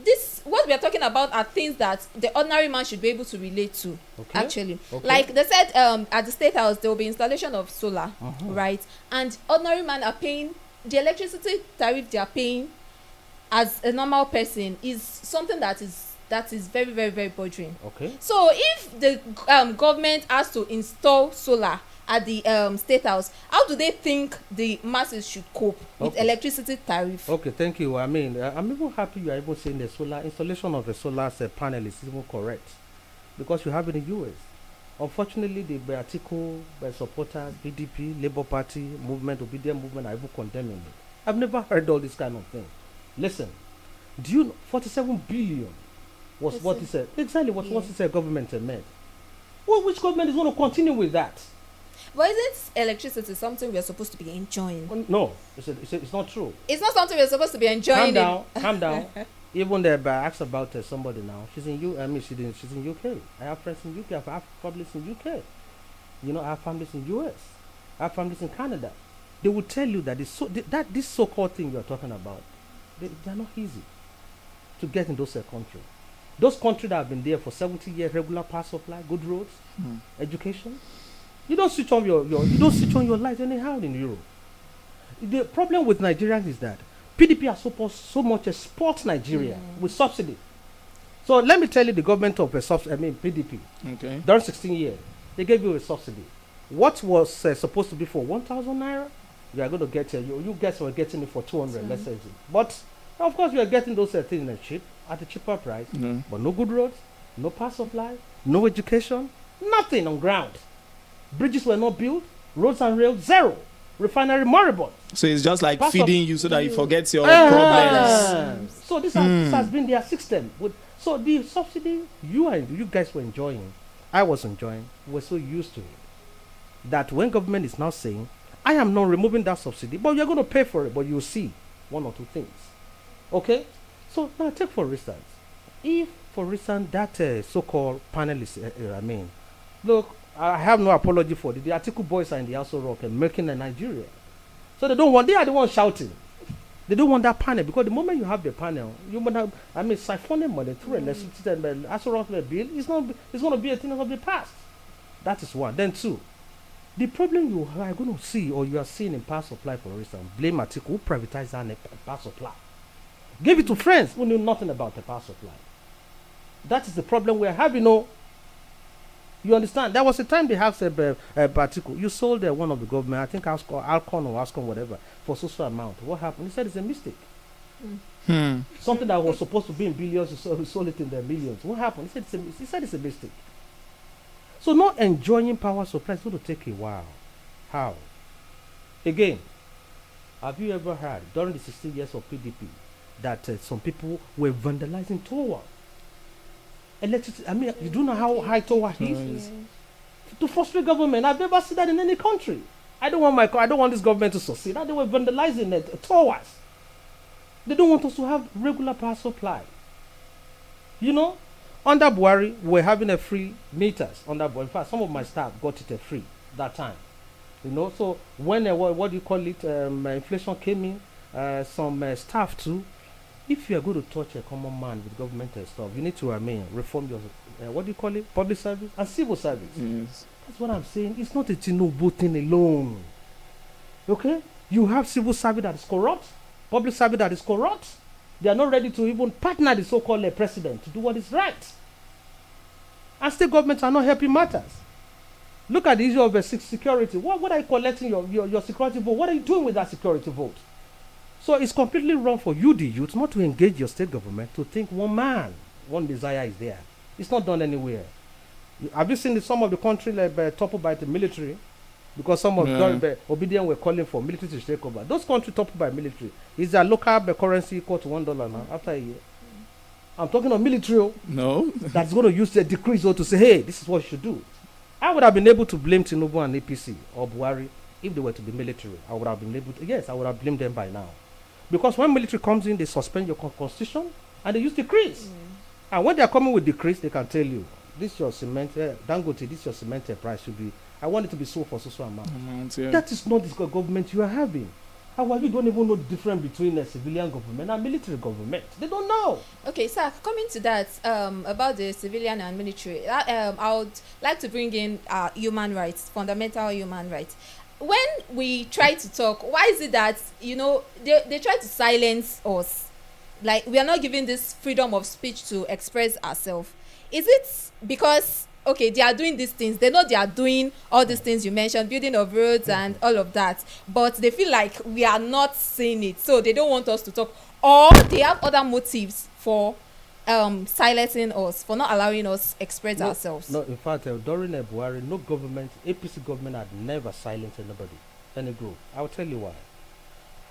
this what we are talking about are things that the ordinary man should be able to relate to. Okay. Actually, Okay. like they said, at the State House there will be installation of solar, right? And ordinary man are paying the electricity tariff they are paying as a normal person is something that is very very very bothering. Okay. So if the government has to install solar at the State House, how do they think the masses should cope with electricity tariff? Okay, thank you. I mean, I'm even happy you are even saying the solar installation of a solar panel is even correct, because you have it in the US. Unfortunately, the Atiku supporters, PDP, Labour Party, movement, obedient movement are even condemning it. I've never heard all this kind of thing. Listen, do you know 47 billion was That's what it. he said? Exactly what Yeah. he said government made. Well, which government is going to continue with that? But isn't electricity something we are supposed to be enjoying? No, it's not true. It's not something we're supposed to be enjoying. Calm down. Even there, I asked about somebody now. She's in she's in UK. I have friends in UK. I have families in UK. You know, I have families in US. I have families in Canada. They will tell you that this so-called thing you're talking about, they're not easy to get in those countries. Those countries that have been there for 70 years, regular power supply, good roads, education. You don't switch on your lights anyhow in Europe. The problem with Nigerians is that PDP has so much export Nigeria with subsidy. So let me tell you, the government of PDP, Okay. during 16 years, they gave you a subsidy. What was supposed to be for 1,000 naira, you are going to get you guys were getting it for 200, let's say. But of course, you are getting those things at a cheaper price. But no good roads, no power supply, no education, nothing on ground. Bridges were not built, roads and rails zero, refinery moribund. So it's just like Pass feeding you so that you forget your problems. So this has been their system. So the subsidy you guys were enjoying, I was enjoying, we're so used to it that when government is now saying, I am not removing that subsidy, but you're going to pay for it, but you'll see one or two things. Okay? So now take for instance, if for instance that so-called panelist, look, I have no apology for it. The Atiku boys are in the House of Rock and making a Nigeria. So they are the ones shouting. They don't want that panel, because the moment you have the panel, you might have, siphoning money through electricity and House of Rock bill, it's going to be a thing that will be passed. That is one. Then two, the problem you are going to see, or you are seeing in power supply, for instance, blame Atiku who privatized that power supply. Give it to friends who knew nothing about the power supply. That is the problem we are having. You understand? There was a time they have said, Atiku, you sold one of the government, I think Alcon or Ascon, whatever, for social amount. What happened? He said it's a mistake. Something that was supposed to be in billions, he sold it in the millions. What happened? He said it's a mistake. So not enjoying power supply is going to take a while. How? Again, have you ever heard during the 16 years of PDP that some people were vandalizing Tower? Electricity, you do know how high Tower is? To frustrate government. I've never seen that in any country. I don't want this government to succeed. They were vandalizing towers. They don't want us to have regular power supply. You know, under Buhari, we're having a free meters. Under Buhari, in fact, some of my staff got it free that time. You know, so when what do you call it? Inflation came in, some staff too. If you are going to touch a common man with government and stuff, you need to reform your what do you call it? Public service and civil service. Yes. That's what I'm saying. It's not a Tinubu thing alone. Okay? You have civil service that is corrupt, public service that is corrupt. They are not ready to even partner the so-called president to do what is right. And state governments are not helping matters. Look at the issue of security. What are you collecting your security vote? What are you doing with that security vote? So it's completely wrong for you, the youth, not to engage your state government, to think one man, one desire is there. It's not done anywhere. Have you seen some of the country toppled by the military? Because some of the obedient were calling for military to take over. Those countries toppled by military, is their local currency equal to $1 now after a year? I'm talking of military. No. That's going to use the decrees to say, hey, this is what you should do. I would have been able to blame Tinubu and APC or Buhari if they were to be military. I would have been able to, yes, I would have blamed them by now. Because when military comes in, they suspend your constitution and they use decrees. And when they are coming with decrees, they can tell you, this is your cement, Dangote, this is your cement price should be, I want it to be sold for so amount. Yeah. That is not the government you are having. How are you don't even know the difference between a civilian government and military government? They don't know. Okay, sir, coming to that, about the civilian and military, I would like to bring in human rights, fundamental human rights. When we try to talk, why is it that, they try to silence us? Like, we are not given this freedom of speech to express ourselves. Is it because, okay, they are doing these things, they know they are doing all these things you mentioned, building of roads and all of that, but they feel like we are not seeing it, so they don't want us to talk, or they have other motives for silencing us, for not allowing us express ourselves? No, in fact, during Buhari, no government, APC government had never silenced anybody, any group. I will tell you why.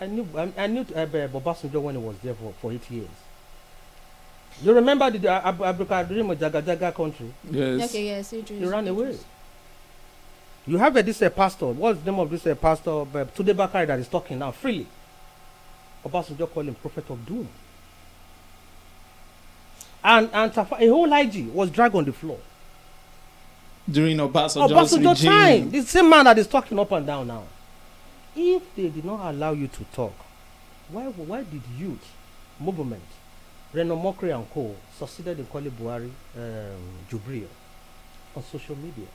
I knew Obasanjo when he was there for 8 years. You remember the Abraka dream of Jaga country? Yes. Okay, yes, He ran away. You have this pastor. What's the name of this pastor? Tunde Bakari that is talking now freely. Obasanjo called him prophet of doom. And a whole IG was dragged on the floor. During Obasanjo's Obasanjo regime. time. The same man that is talking up and down now. If they did not allow you to talk, why did youth movement, Reno Mokri and Co. succeeded in calling Buhari Jubril on social media?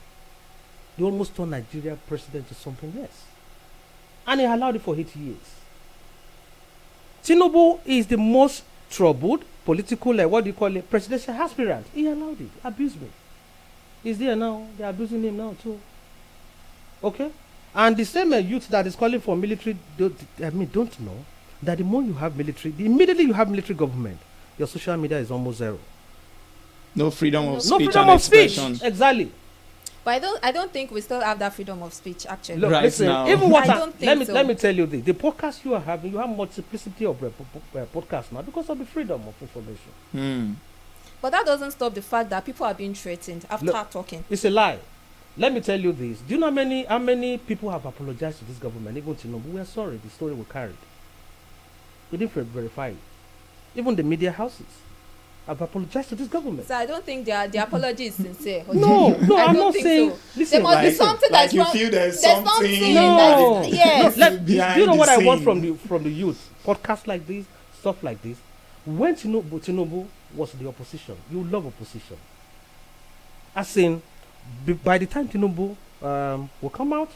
They almost turned Nigeria president to something else. And he allowed it for 8 years. Tinubu is the most troubled political, presidential aspirant. He allowed it, abused me. He's there now, they're abusing him now too. Okay? And the same youth that is calling for military, don't know that the more you have military, immediately you have military government, your social media is almost zero. No freedom of No speech freedom and of speech. expression. Exactly. But I don't think we still have that freedom of speech, actually. Look, Right listen, now. even what I don't think so. let me tell you this. The podcast you are having, you have multiplicity of podcasts now because of the freedom of information. But that doesn't stop the fact that people are being threatened after talking. It's a lie. Let me tell you this. Do you know how many people have apologized to this government? Even Tinubu, we are sorry. The story we carried. We didn't verify it. Even the media houses have apologized to this government. So I don't think their apology is sincere. No, I I'm don't not think saying. so. Listen, There must be Like- something like that's you wrong. feel there's something something No. that is, yes. Let- do you behind know what the I want scene. from the youth? Podcasts like this, stuff like this. When Tinubu was the opposition, you love opposition. As in, by the time Tinubu will come out,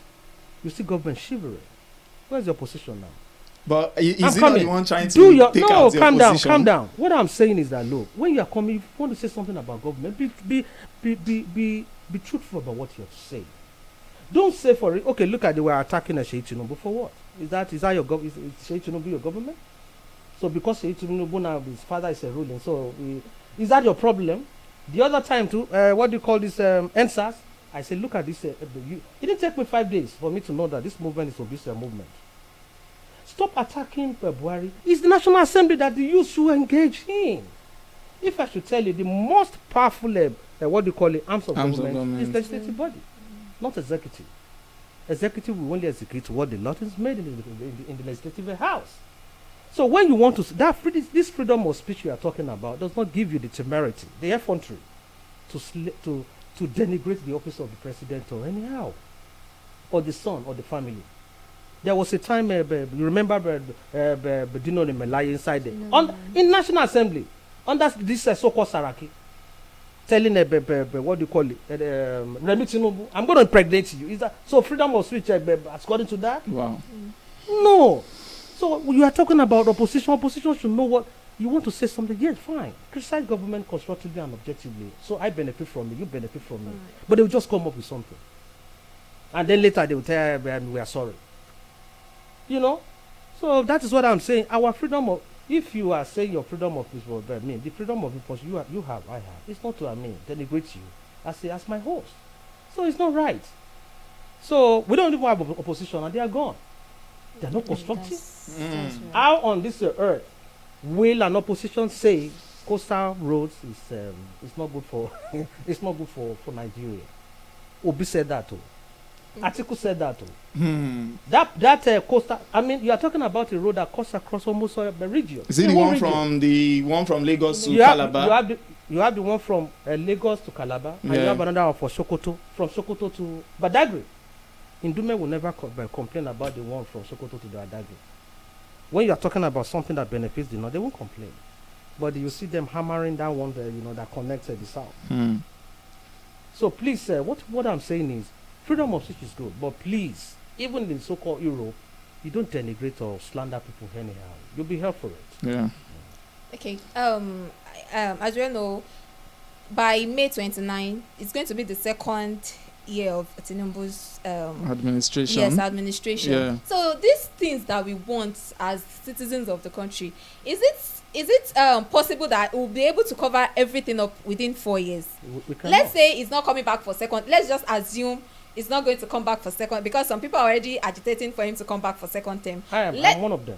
you see government shivering. Where's the opposition now? But is I'm he not coming. the one trying Do to your take no, out the calm down, opposition? calm down. What I'm saying is that look, when you are coming, if you want to say something about government, be truthful about what you have to say. Don't say for it. Okay, look at the way attacking Sheikh Tinubu for what? Is that your government? Is Sheikh Tinubu your government? So because Sheikh Tinubu now his father is a ruling, so is that your problem? The other time too, what do you call this NSAS? I said, look at this. It didn't take me 5 days for me to know that this movement is obviously a movement. Stop attacking Buhari. It's the National Assembly that the youth should engage in. If I should tell you, the most powerful, arms of government is legislative body, not executive. Executive will only execute what the law is made in the legislative house. So when you want to, this freedom of speech you are talking about does not give you the temerity, the effrontery, to denigrate the office of the president or anyhow, or the son or the family. There was a time, you remember, Dino Melaya inside there, in National Assembly, under this so-called Saraki, telling what do you call it, Remi Tinubu, I'm going to impregnate you. Is that so? Freedom of speech, according to that? Wow. No. So you are talking about opposition. Opposition should know what you want to say. Something. Yes, fine. Criticize government constructively and objectively. So I benefit from it. You benefit from me. But they will just come up with something, and then later they will tell we are sorry. You know. So that is what I'm saying. Our freedom of, if you are saying your freedom of speech, the freedom of speech you have, I have. It's not to denigrate you as my host. So it's not right. So we don't even have opposition, and they are gone. They are not constructive. That's right. How on this earth will an opposition say coastal roads is not good for it's not good for Nigeria? Obi said that too. Atiku said that too. That coastal. I mean, you are talking about a road that cuts across almost the region. Is it the one from Lagos to Calabar? You have the one from Lagos to Calabar, and you have another one for Sokoto, from Sokoto to Badagry. Indume will never complain about the one from Sokoto to Badagry. When you are talking about something that benefits the North, they won't complain. But you see them hammering down one, that connects the South. So please, what I'm saying is, freedom of speech is good, but please, even in so-called Europe, you don't denigrate or slander people anyhow. You'll be held for it. Yeah. Okay. As you all know, by May 29, it's going to be the second year of Tinubu's Administration. Yes, administration. Yeah. So these things that we want as citizens of the country, is it possible that we'll be able to cover everything up within 4 years? Let's say it's not coming back for second. Let's just assume it's not going to come back for second, because some people are already agitating for him to come back for second term. I'm one of them.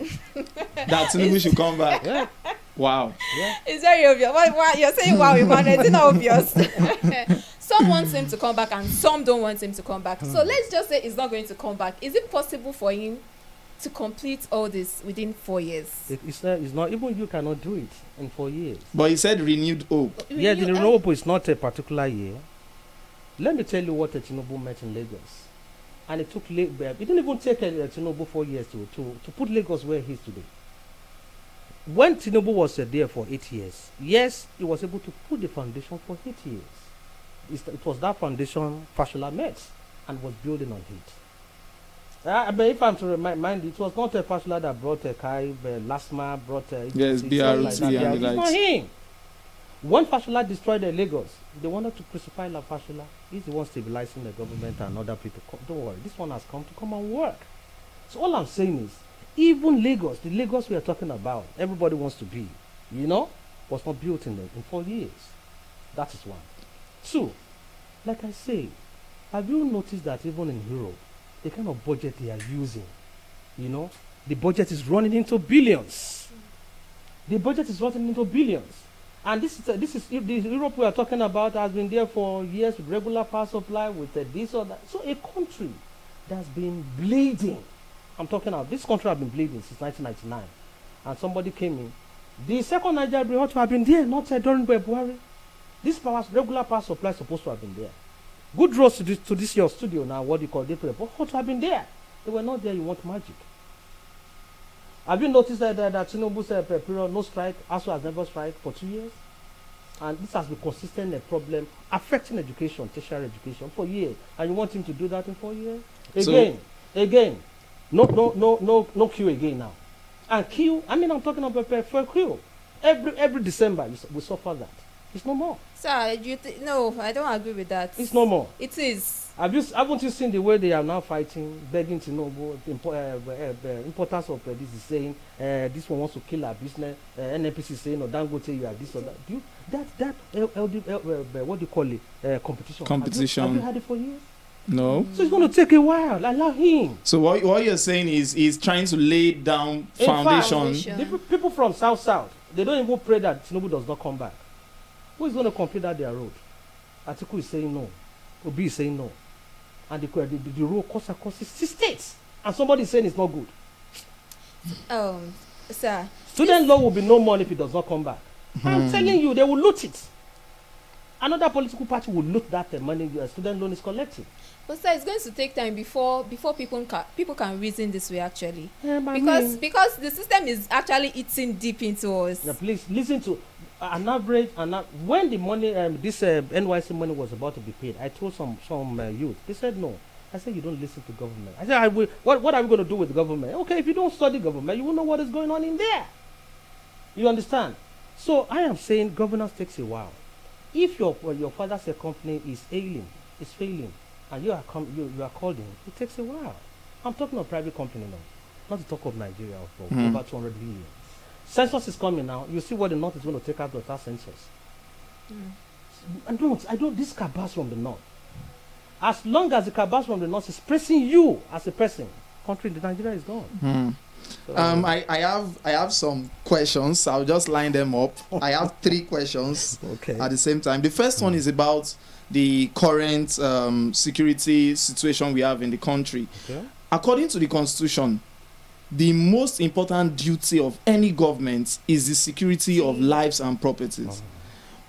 That Tinubu should come back. Yeah. Wow. Yeah. It's very obvious. Why you're saying wow, Emmanuel? It's not obvious. Some want him to come back and some don't want him to come back. So let's just say he's not going to come back. Is it possible for him to complete all this within 4 years? It's not, even you cannot do it in 4 years. But he said renewed hope. Yeah, the renewed hope is not a particular year. Let me tell you what Tinubu met in Lagos. And it didn't even take Tinubu 4 years to put Lagos where he is today. When Tinubu was there for 8 years, yes, he was able to put the foundation for 8 years. It was that foundation Fashola met and was building on it. But if I'm to remind you, it was not a Fashola that brought a Kai, Lasma brought yes, BRT and the It's not him. When Fashola destroyed Lagos, they wanted to crucify La Fashola. He's the one stabilizing the government and other people. Don't worry, this one has come and work. So all I'm saying is, even Lagos, the Lagos we are talking about, everybody wants to be, was not built in 4 years. That is one. Two, like I say, have you noticed that even in Europe, the kind of budget they are using, the budget is running into billions. The budget is running into billions. And this is if the Europe we are talking about has been there for years with regular power supply, with this or that. So a country that's been bleeding. I'm talking about this country has been bleeding since 1999. And somebody came in. The second Nigeria ought to have been there, not during February. This regular power supply is supposed to have been there. Good roads to this your studio now, what you call it, ought to have been there. They were not there, you want magic. Have you noticed that Tinubu said period, no strike, ASU has never strike for 2 years? And this has been consistent problem affecting education, tertiary education for years. And you want him to do that in 4 years? Again. No queue again now. And queue, I'm talking about for queue. Every December we suffer that. It's no more. Sir, no, I don't agree with that. It's no more. It is. Haven't you seen the way they are now fighting, begging to know the importance of this is saying this one wants to kill our business, NNPC saying, or Dangote, you are this or that. Do you, what do you call it? Competition. Have you had it for years? No. So it's going to take a while. Allow him. So what you're saying is he's trying to lay down foundation. The people from South, they don't even pray that Tinubu does not come back. Who is going to complete that their road? Atiku is saying no. Obi is saying no. And the road costs across 6 states. And somebody is saying it's not good. Sir. Student law will be no more if it does not come back. I'm telling you, they will loot it. Another political party will loot that money student loan is collecting. But sir, it's going to take time before people can reason this way actually. Because the system is actually eating deep into us. Now, please listen to an average. When the money, this NYC money was about to be paid, I told some youth. They said no. I said you don't listen to government. I said what are we going to do with the government? Okay, if you don't study government, you will know what is going on in there. You understand? So I am saying governance takes a while. If your father's company is failing, and you are called in, it takes a while. I'm talking of private company now, not to talk of Nigeria of over 200 billion. Census is coming now. You see what the North is going to take out of that census. I don't this cabas from the North. As long as the cabas from the North is pressing you as a person, country in Nigeria is gone. So, I have some questions. I'll just line them up. I have 3 questions at the same time. The first one is about the current security situation we have in the country. Okay. According to the Constitution, the most important duty of any government is the security of lives and properties.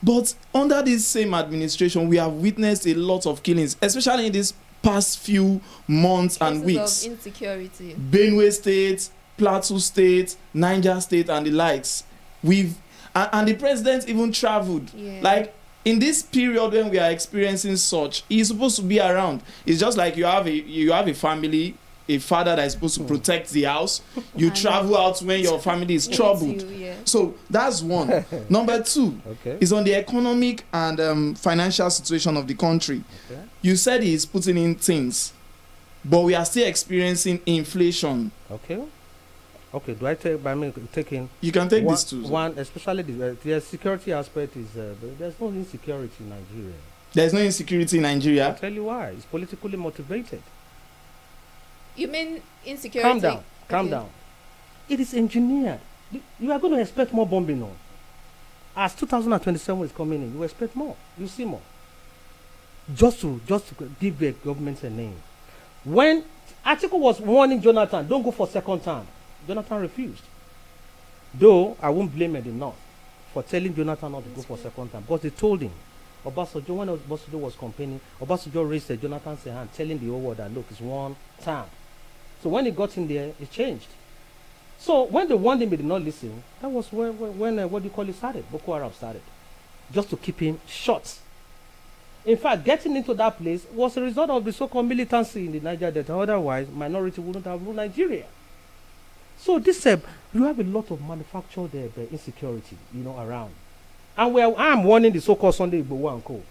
But under this same administration, we have witnessed a lot of killings, especially in these past few months and weeks. Of insecurity. Benue State, Plateau State, Niger State, and the likes. And the president even traveled. Yeah. Like, in this period when we are experiencing such, he's supposed to be around. It's just like you have a family, a father that is supposed to protect the house. You And travel out when your family is troubled. Yeah. So that's one. Number two is on the economic and financial situation of the country. Okay. You said he's putting in things, but we are still experiencing inflation. Okay, do I take by me taking? You can take one, this too. One, especially the security aspect is there's no insecurity in Nigeria. There's no insecurity in I'll Nigeria. tell you why. It's politically motivated. You mean insecurity? Calm down. It is engineered. You are going to expect more bombing now. As 2027 is coming in, you expect more. You see more. Just to give the government a name. When Atiku was warning Jonathan, don't go for second term, Jonathan refused. Though I won't blame the North for telling Jonathan not to go for second term, because they told him. Obasanjo, when Obasanjo was campaigning, Obasanjo raised Jonathan's hand, telling the whole world that look, it's one term. So when he got in there, it changed. So when they warned him, he did not listen. That was when what do you call it started? Boko Haram started, just to keep him short. In fact, getting into that place was a result of the so-called militancy in the Niger Delta. Otherwise, minority wouldn't have ruled Nigeria. So this you have a lot of manufactured insecurity, around. And I'm warning the so-called Sunday Igbo and Co.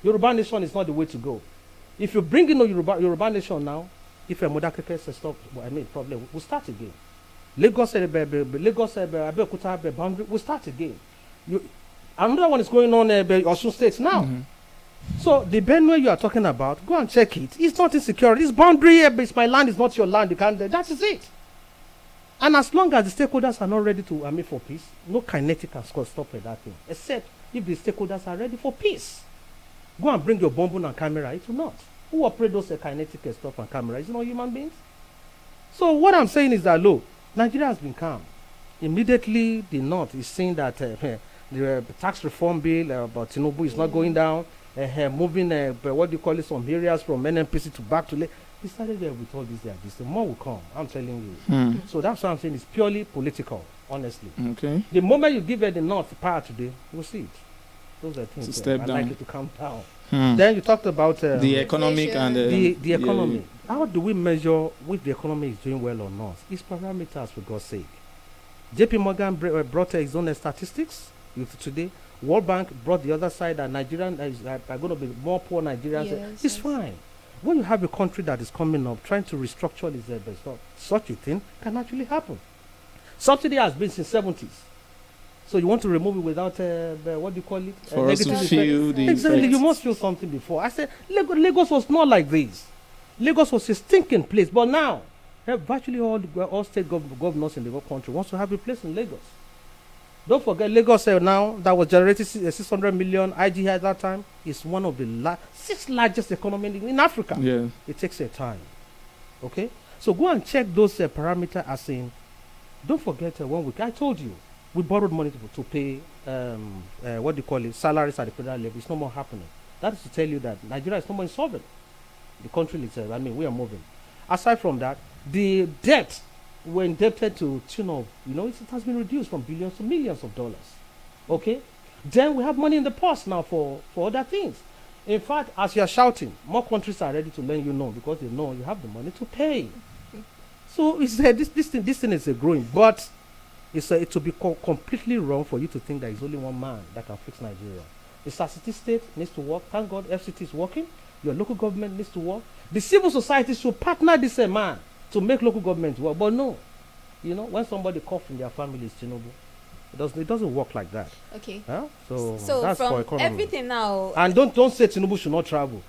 Yoruba nation is not the way to go. If you bring in a Yoruba nation now, if a Modakeke stop, problem, we'll start again. Lagos Abeokuta boundary, we'll start again. Another one is going on Osun State now. Mm-hmm. So the Benue you are talking about, go and check it. It's not insecure. It's boundary. It's my land. It's not your land. You can't. That is it. And as long as the stakeholders are not ready to for peace, no kinetic can stop that thing. Except if the stakeholders are ready for peace. Go and bring your bomb and camera. It will not. Who operate those kinetic stuff and camera? It's not human beings. So what I'm saying is that look, Nigeria has been calm. Immediately the North is saying that the tax reform bill about Tinubu is not going down. Moving some areas from NNPC to back to Lagos. We started there with all this. The more will come. I'm telling you. So that's what I'm saying. It's purely political, honestly. Okay. The moment you give the North power today, we'll see it. Those are things that are likely to come down. Then you talked about the economic and the economy. How do we measure if the economy is doing well or not? It's parameters, for God's sake. JP Morgan brought his own statistics today. World Bank brought the other side that Nigerians are going to be more poor Nigerians. Yes, it's fine. When you have a country that is coming up, trying to restructure this stuff, such a thing can actually happen. Subsidy has been since 70s. So you want to remove it without, what do you call it? For us to feel the exactly, effect. you must feel something before. I said, Lagos was not like this. Lagos was a stinking place. But now, virtually all state governors in the whole country wants to have a place in Lagos. Don't forget, Lagos now, that was generating 600 million IG at that time, is one of the sixth largest economy in Africa. Yeah. It takes a time. Okay? So go and check those parameters as in, don't forget I told you, we borrowed money to pay, salaries at the federal level. It's no more happening. That is to tell you that Nigeria is no more insolvent. The country itself, we are moving. Aside from that, the debt, we're indebted to tune of, it has been reduced from billions to millions of dollars. Okay? Then we have money in the purse now for other things. In fact, as you are shouting, more countries are ready to lend you loan because they know you have the money to pay. So it's this thing is growing, but it will be completely wrong for you to think there is only one man that can fix Nigeria. The city state needs to work. Thank God FCT is working. Your local government needs to work. The civil society should partner this man to make local government work. But no, when somebody coughs in their family is Tinubu. It doesn't work like that. Okay. Huh? So that's for from economy. everything now. And don't say Tinubu should not travel.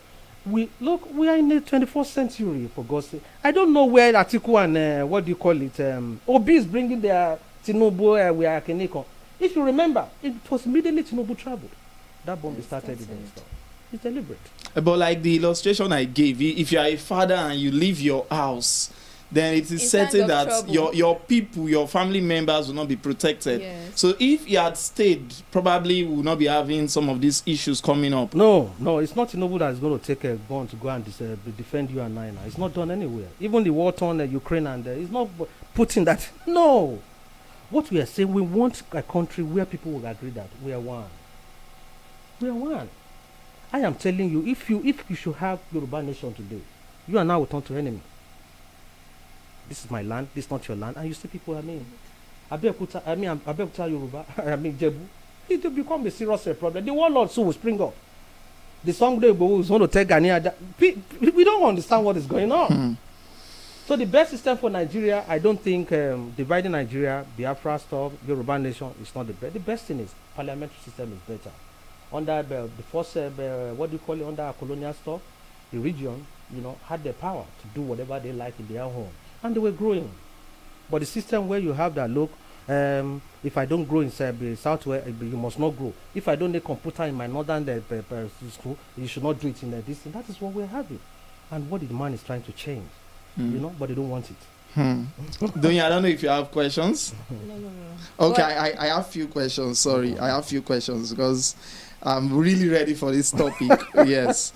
We are in the 21st century, for God's sake. I don't know where Atiku and Obi is bringing their Tinubu we are Keneko. If you remember, it was immediately Tinubu traveled. That bomb started it and stuff. It's deliberate. But like the illustration I gave, if you are a father and you leave your house, then it is In certain times of that trouble. your people, your family members will not be protected. Yes. So if he had stayed, probably we will not be having some of these issues coming up. No, it's not Tinubu that is going to take a gun to go and defend you and I now. It's not done anywhere. Even the war torn Ukraine and it's not putting that. No. What we are saying, we want a country where people will agree that we are one. We are one. I am telling you, if you should have Yoruba nation today, you and I will turn to enemy. This is my land, this is not your land, and you see people, Abeokuta Yoruba, Jebu, it will become a serious problem. The warlord soon will spring up. The Sunday Igboho is going to take Ghanaian. We don't understand what is going on. So the best system for Nigeria, I don't think dividing Nigeria, Biafra stuff, Yoruba nation is not the best. The best thing is parliamentary system is better. Under the first, under our colonial stuff, the region, had the power to do whatever they like in their home. And they were growing. But the system where you have that, look, if I don't grow in Southwest, you must not grow. If I don't need computer in my northern school, you should not do it in this. That is what we're having. And what the man is trying to change, but they don't want it. Donya, I don't know if you have questions. No. Okay, I have few questions. Sorry, I have few questions because I'm really ready for this topic. Yes.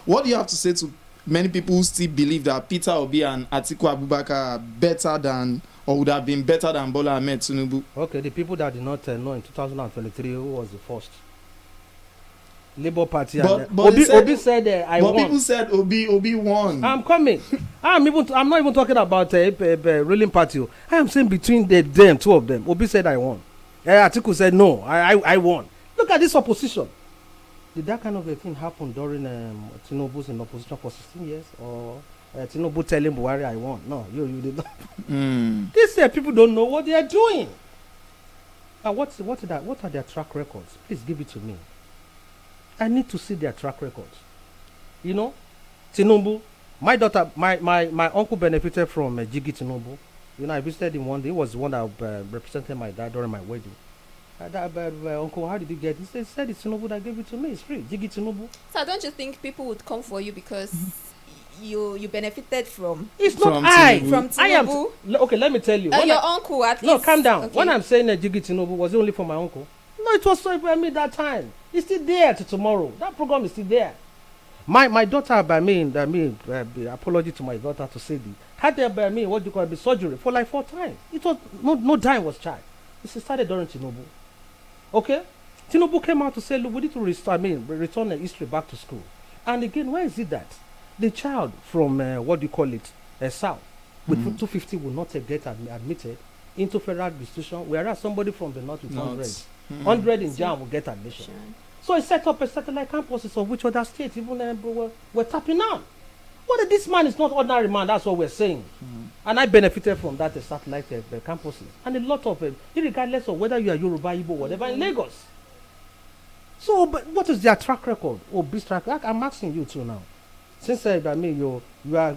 What do you have to say to many people who still believe that Peter Obi and Atiku Abubakar are better than, or would have been better than Bola Ahmed Tinubu? Okay, the people that did not know in 2023 who was the first. Labour Party. Obi said I won. But people said Obi won. I'm coming. I'm not even talking about ruling party. I am saying between them, two of them. Obi said I won. Atiku said no, I won. Look at this opposition. Did that kind of a thing happen during Tinubu's in opposition for 16 years? Or Tinubu telling Buhari I won? No, you did not. These people don't know what they are doing. And what are their track records? Please give it to me. I need to see their track records. Tinubu, my daughter, my uncle benefited from Jiggy Tinubu. I visited him one day. He was the one that represented my dad during my wedding. Uncle, how did you get it? He said it's Tinubu that gave it to me. It's free. Jiggy Tinubu. So don't you think people would come for you because you benefited from? It's not I. From Tinubu? Okay, let me tell you. Your uncle at least. No, calm down. Okay. When I'm saying Jiggy Tinubu, was it only for my uncle? No, it was for me that time. It's still there to tomorrow. That program is still there. My daughter, apology to my daughter to say this, had there by me what you call surgery for like 4 times. It was no dime was charged. It started during Tinubu. Okay, Tinubu came out to say, look, we need to return the history back to school. And again, where is it that the child from South with 250 will not get admitted into federal institution, whereas somebody from the north with 100 in JAM will get admission. So he set up a satellite campuses of which other states even were tapping on. But this man is not ordinary man, that's what we're saying. And I benefited from that satellite campuses. And a lot of them, regardless of whether you are Yoruba, Igbo, whatever, in Lagos. So, but what is their track record? Obi's track record? I'm asking you too now. Since you are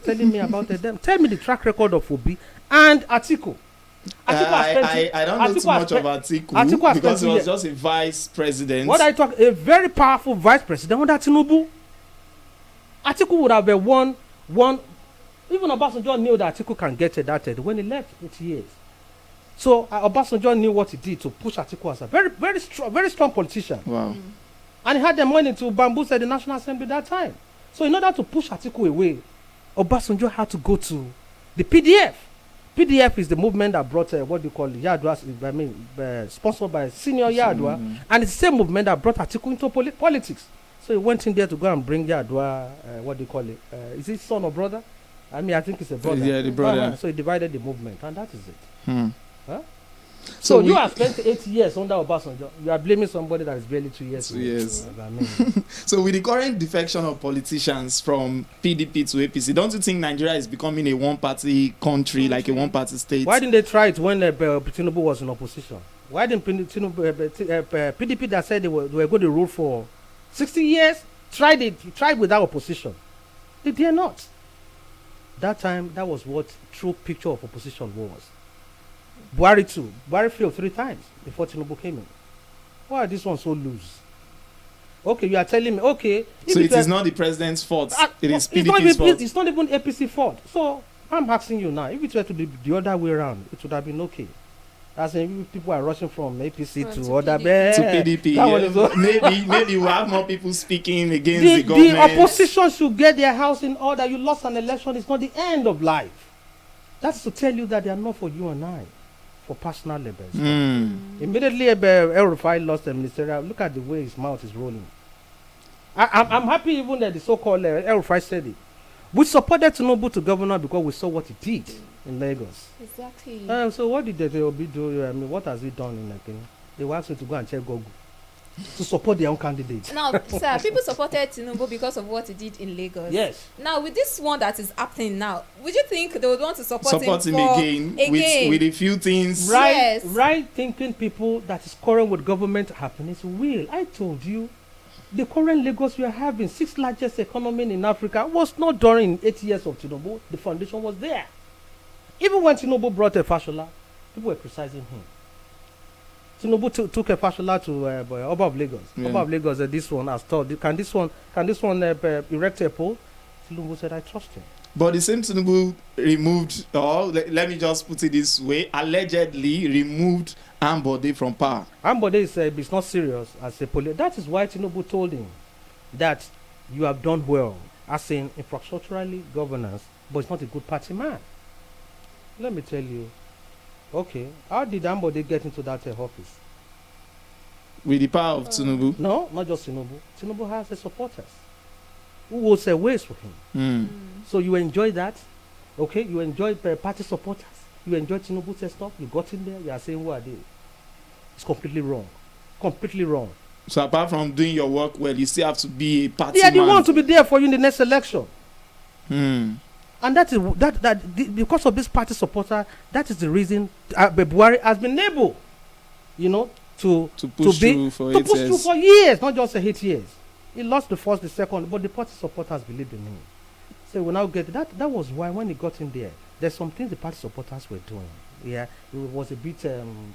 telling me about them, tell me the track record of Obi and Atiku. I don't know too much of Atiku because he was just a vice president. What I talk, a very powerful vice president under Tinubu. Atiku would have been one. Even Obasanjo knew that Atiku can get that when he left 8 years. So Obasanjo knew what he did to push Atiku as a very strong politician. Wow. And he had them money to bamboozle the National Assembly that time. So in order to push Atiku away, Obasanjo had to go to the PDF. PDF is the movement that brought Yadua, sponsored by Senior Yadua, and it's the same movement that brought Atiku into politics. So he went in there to go and bring Yadua, is he son or brother? I think it's a brother. Yeah, the brother. So he divided the movement, and that is it. Huh? So you have spent 8 years under Obasanjo. You are blaming somebody that is barely 2 years. 2 years. So with the current defection of politicians from PDP to APC, don't you think Nigeria is becoming a one-party country, like a one-party state? Why didn't they try it when Tinubu was in opposition? Why didn't PDP that said they were going to rule for 60 years, tried without opposition? They dare not. That time, that was what true picture of opposition was. Buhari too. Buhari failed 3 times before Tinubu came in. Why are this one so loose? Okay, you are telling me, okay. So it is not the president's fault. It is PDP's fault. It's not even APC fault. So I'm asking you now, if it were to be the other way around, it would have been okay. As in, if people are rushing from APC to other to PDP. Maybe we'll have more people speaking against the government. The opposition should get their house in order. You lost an election, it's not the end of life. That's to tell you that they are not for you and I, for personal labels. Immediately, El Rufai lost the ministerial. Look at the way his mouth is rolling. I'm happy even that the so-called El Rufai said it. We supported Tinubu to governor because we saw what he did in Lagos. Exactly. So what did the Obi do? I mean, what has he done in Kenya? They were asked him to go and check Google to support their own candidate. Now, sir, people supported Tinubu because of what he did in Lagos. Yes. Now, with this one that is happening now, would you think they would want to support him again. With a few things? Right thinking people that is current with government happiness will. I told you, the current Lagos we are having, 6th largest economy in Africa, was not during 8 years of Tinubu. The foundation was there. Even when Tinubu brought a Fashola, people were criticizing him. Tinubu took a Fashola to Oba of Lagos. Yeah. Oba of Lagos, this one has told, can this one erect a pole? Tinubu said, I trust him. But the same Tinubu removed, let me just put it this way, allegedly removed Ambode from power. Ambode is not serious as a police. That is why Tinubu told him that you have done well, as in infrastructurally governance, but it's not a good party man. Let me tell you. Okay, how did Ambode get into that office? With the power of Tinubu? No, not just Tinubu. Tinubu has the supporters who will say ways for him. So you enjoy that, okay? You enjoy party supporters. You enjoy Tinubu's stuff. You got in there. You are saying, who are they? It's completely wrong. Completely wrong. So apart from doing your work well, you still have to be a party man. They want to be there for you in the next election. And that is because of this party supporter, that is the reason Buhari has been able, to push through for years, not just 8 years. He lost the first, the second, but the party supporters believed in him. So we now get that. That was why when he got in there, there's some things the party supporters were doing. Yeah, it was a bit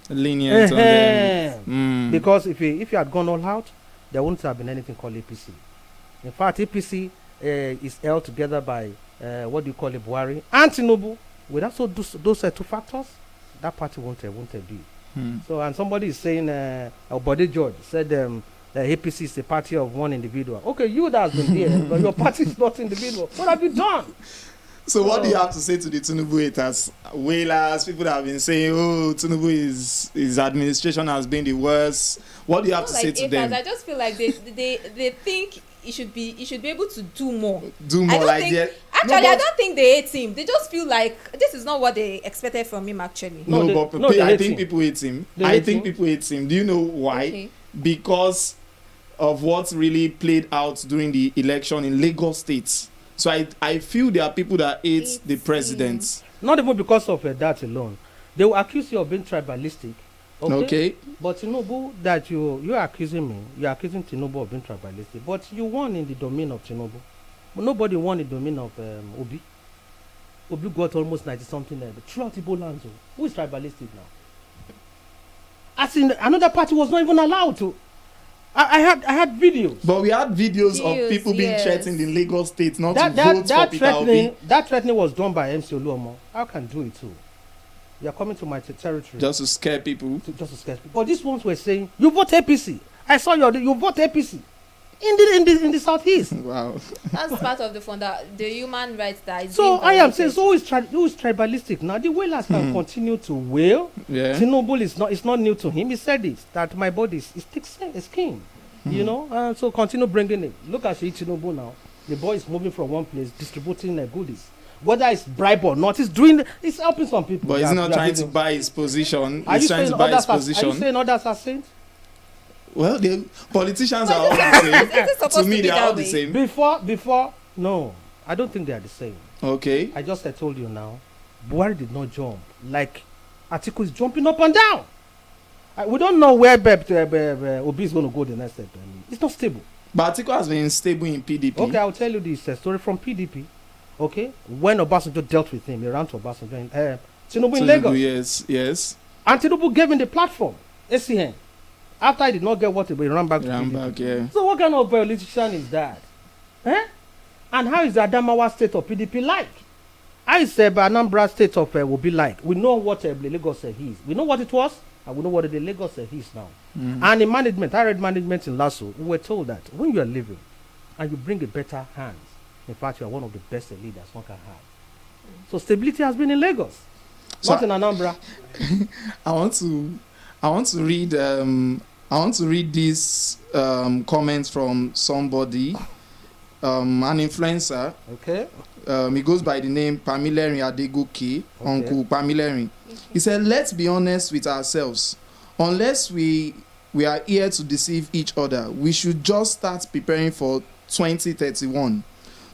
lenient on them. Because if he had gone all out, there wouldn't have been anything called APC. In fact, APC is held together by what do you call it, Buhari and Tinubu. Without those two factors, that party won't be. So, and somebody is saying, Bode George said the APC is a party of one individual. Okay, you that has been there, but your party is not individual. What have you done? So what do you have to say to the Tinubu haters, wailers, people that have been saying, oh, Tinubu his administration has been the worst? What do you have to say to them? I just feel like they think he should be able to do more. Actually, I don't think they hate him. They just feel like this is not what they expected from him. Actually, I think people hate him. People hate him. Do you know why? Okay. Because of what really played out during the election in Lagos State. So I feel there are people that hate the president. Not even because of that alone. They will accuse you of being tribalistic. Okay. But Tinubu, that you are accusing me, you are accusing Tinubu of being tribalistic. But you won in the domain of Tinubu. But nobody won in the domain of Obi. Obi got almost 90-something there. But throughout Igbo lands, who is tribalistic now? As in, another party was not even allowed to. I had videos. But we had videos of people being threatened in Lagos State not to vote for Peter Obi. That threatening was done by MC Oluomo. I can do it too. You are coming to my territory. Just to scare people. Just to scare people. But these ones were saying, you vote APC. I saw you vote APC. In the southeast. Wow. That's part of the human rights that is. So I am saying, so who is tribalistic now? The wailers can continue to wail. Yeah. Tinubu it's not new to him. He said it that my body is thick skin. So continue bringing it. Look at Tinubu now. The boy is moving from one place, distributing goodies. Whether it's bribe or not, it's helping some people. But he's not trying to buy his position. He's trying to buy his position. Are you saying others are saints? Well, the politicians are all the same. To me, they are all the same. Before, no, I don't think they are the same. Okay. I told you now, Buhari did not jump like Atiku is jumping up and down. We don't know where Obi is going to go the next step. It's not stable. But Atiku has been stable in PDP. Okay, I'll tell you this story from PDP. Okay, when Obasanjo dealt with him, he ran to Obasanjo in Tinubu in Lagos. Yes. And Tinubu gave him the platform, ACN. After he did not get what he ran back to PDP. Yeah. So what kind of politician is that? And how is the Adamawa state of PDP like? I said Anambra State of will be like. We know what Lagos is. We know what it was, and we know what the Lagos is now. And in management, I read management in Lasso. We were told that when you are living and you bring a better hands, in fact, you are one of the best leaders one can have. So stability has been in Lagos, not in Anambra. I want to read this comment from somebody, an influencer. Okay. He goes by the name Pamilerin Adegoke, Uncle Pamilerin. He said, let's be honest with ourselves. Unless we are here to deceive each other, we should just start preparing for 2031.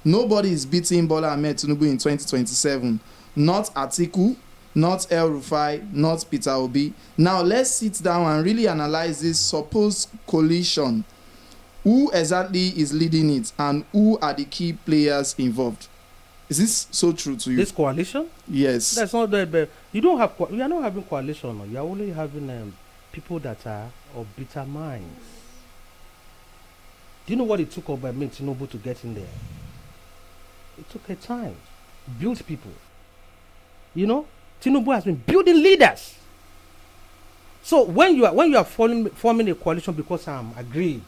Nobody is beating Bola Ahmed Tinubu in 2027. Not Atiku, not El Rufai, not Peter Obi. Now let's sit down and really analyze this supposed coalition. Who exactly is leading it, and who are the key players involved? Is this so true to you? This coalition? Yes. That's not that. You don't have. You are not having coalition. No. You are only having people that are of bitter minds. Do you know what it took of Tinubu to get in there? It took a time. Build people. You know, Tinubu has been building leaders. So when you are forming a coalition because I'm agreed,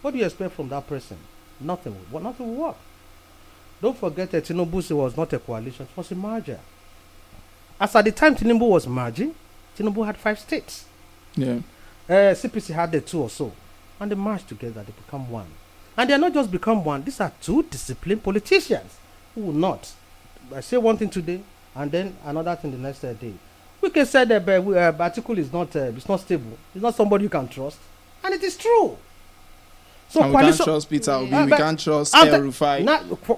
what do you expect from that person? Nothing. Nothing will work. Don't forget that Tinubu was not a coalition, it was a merger. As at the time Tinubu was merging, Tinubu had 5 states. Yeah. CPC had the 2 or so. And they merged together, they become one. And they are not just become one, these are 2 disciplined politicians who will not. I say one thing today, and then another thing the next day. We can say that article is not it's not stable. It's not somebody you can trust. And it is true. So and we can't trust Peter Obi, we can't trust El Rufai.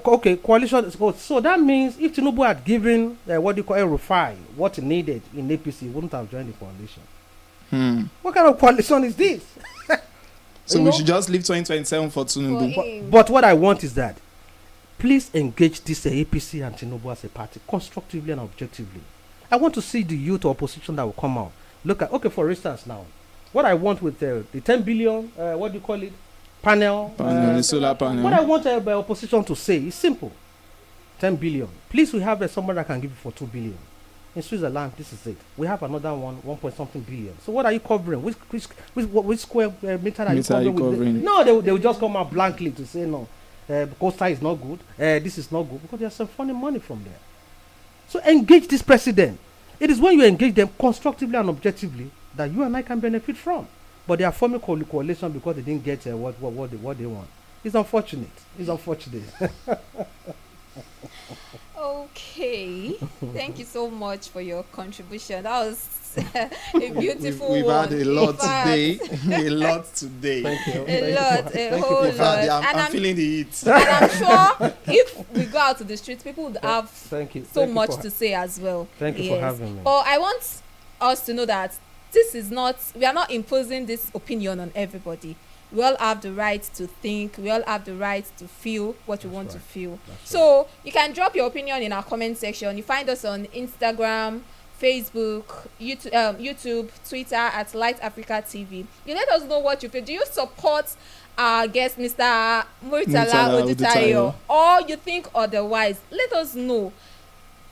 Okay, coalition is good. So that means if Tinubu had given what you call El Rufai what he needed in APC, he wouldn't have joined the coalition. What kind of coalition is this? So we should just leave 2027 for Tinubu. But what I want is that please engage this APC and Tinubu as a party constructively and objectively. I want to see the youth opposition that will come out. Look at, for instance now, what I want with the 10 billion, what do you call it? Panel, the solar panel. What I want the opposition to say is simple. 10 billion. Please, we have somebody that can give it for 2 billion. In Switzerland, this is it. We have another 1 point something billion. So what are you covering? Which square meter are you covering? No, they will just come out blankly to say no. Costa is not good. This is not good because there's some funny money from there. So engage this president. It is when you engage them constructively and objectively that you and I can benefit from. But they are forming coalition because they didn't get what they want. It's unfortunate. Okay. Thank you so much for your contribution. That was a beautiful We've one. had a lot today. A lot today. Thank you. A whole lot. I'm feeling the heat. And I'm sure if we go out to the streets, people would have so much to say as well. Thank you for having me. But I want us to know that we are not imposing this opinion on everybody. We all have the right to think. We all have the right to feel what we want to feel. So you can drop your opinion in our comment section. You find us on Instagram, Facebook, YouTube, Twitter at Lyte Africa TV. You let us know what you feel. Do you support our guest, Mr. Murtala Odutayo, or you think otherwise? Let us know.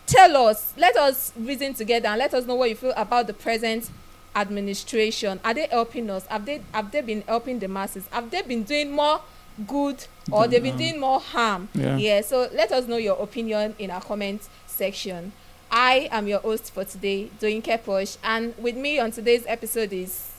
Tell us. Let us reason together and let us know what you feel about the present administration. Are they helping us? Have they been helping the masses? Have they been doing more good or they've been doing more harm? Yeah, so let us know your opinion in our comment section. I am your host for today, Doyinke Posh, and with me on today's episode is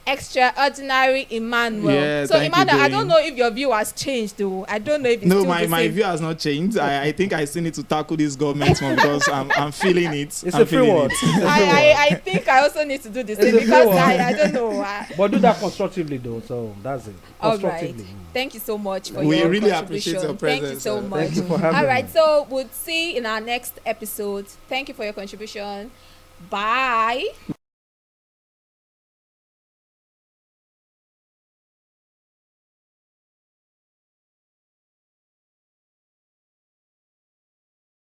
Extraordinary Emmanuel. Yeah, so Emmanuel, I don't know if your view has changed though. I don't know if it's still the same. My view has not changed. I think I still need to tackle this government one because I'm feeling it. It's a free word. I think I also need to do the same because I don't know. But do that constructively though, so that's it. All right. Thank you so much for your contribution. We really appreciate your presence. Thank you so much. Thank you for having me. All right, so we'll see in our next episode. Thank you for your contribution. Bye.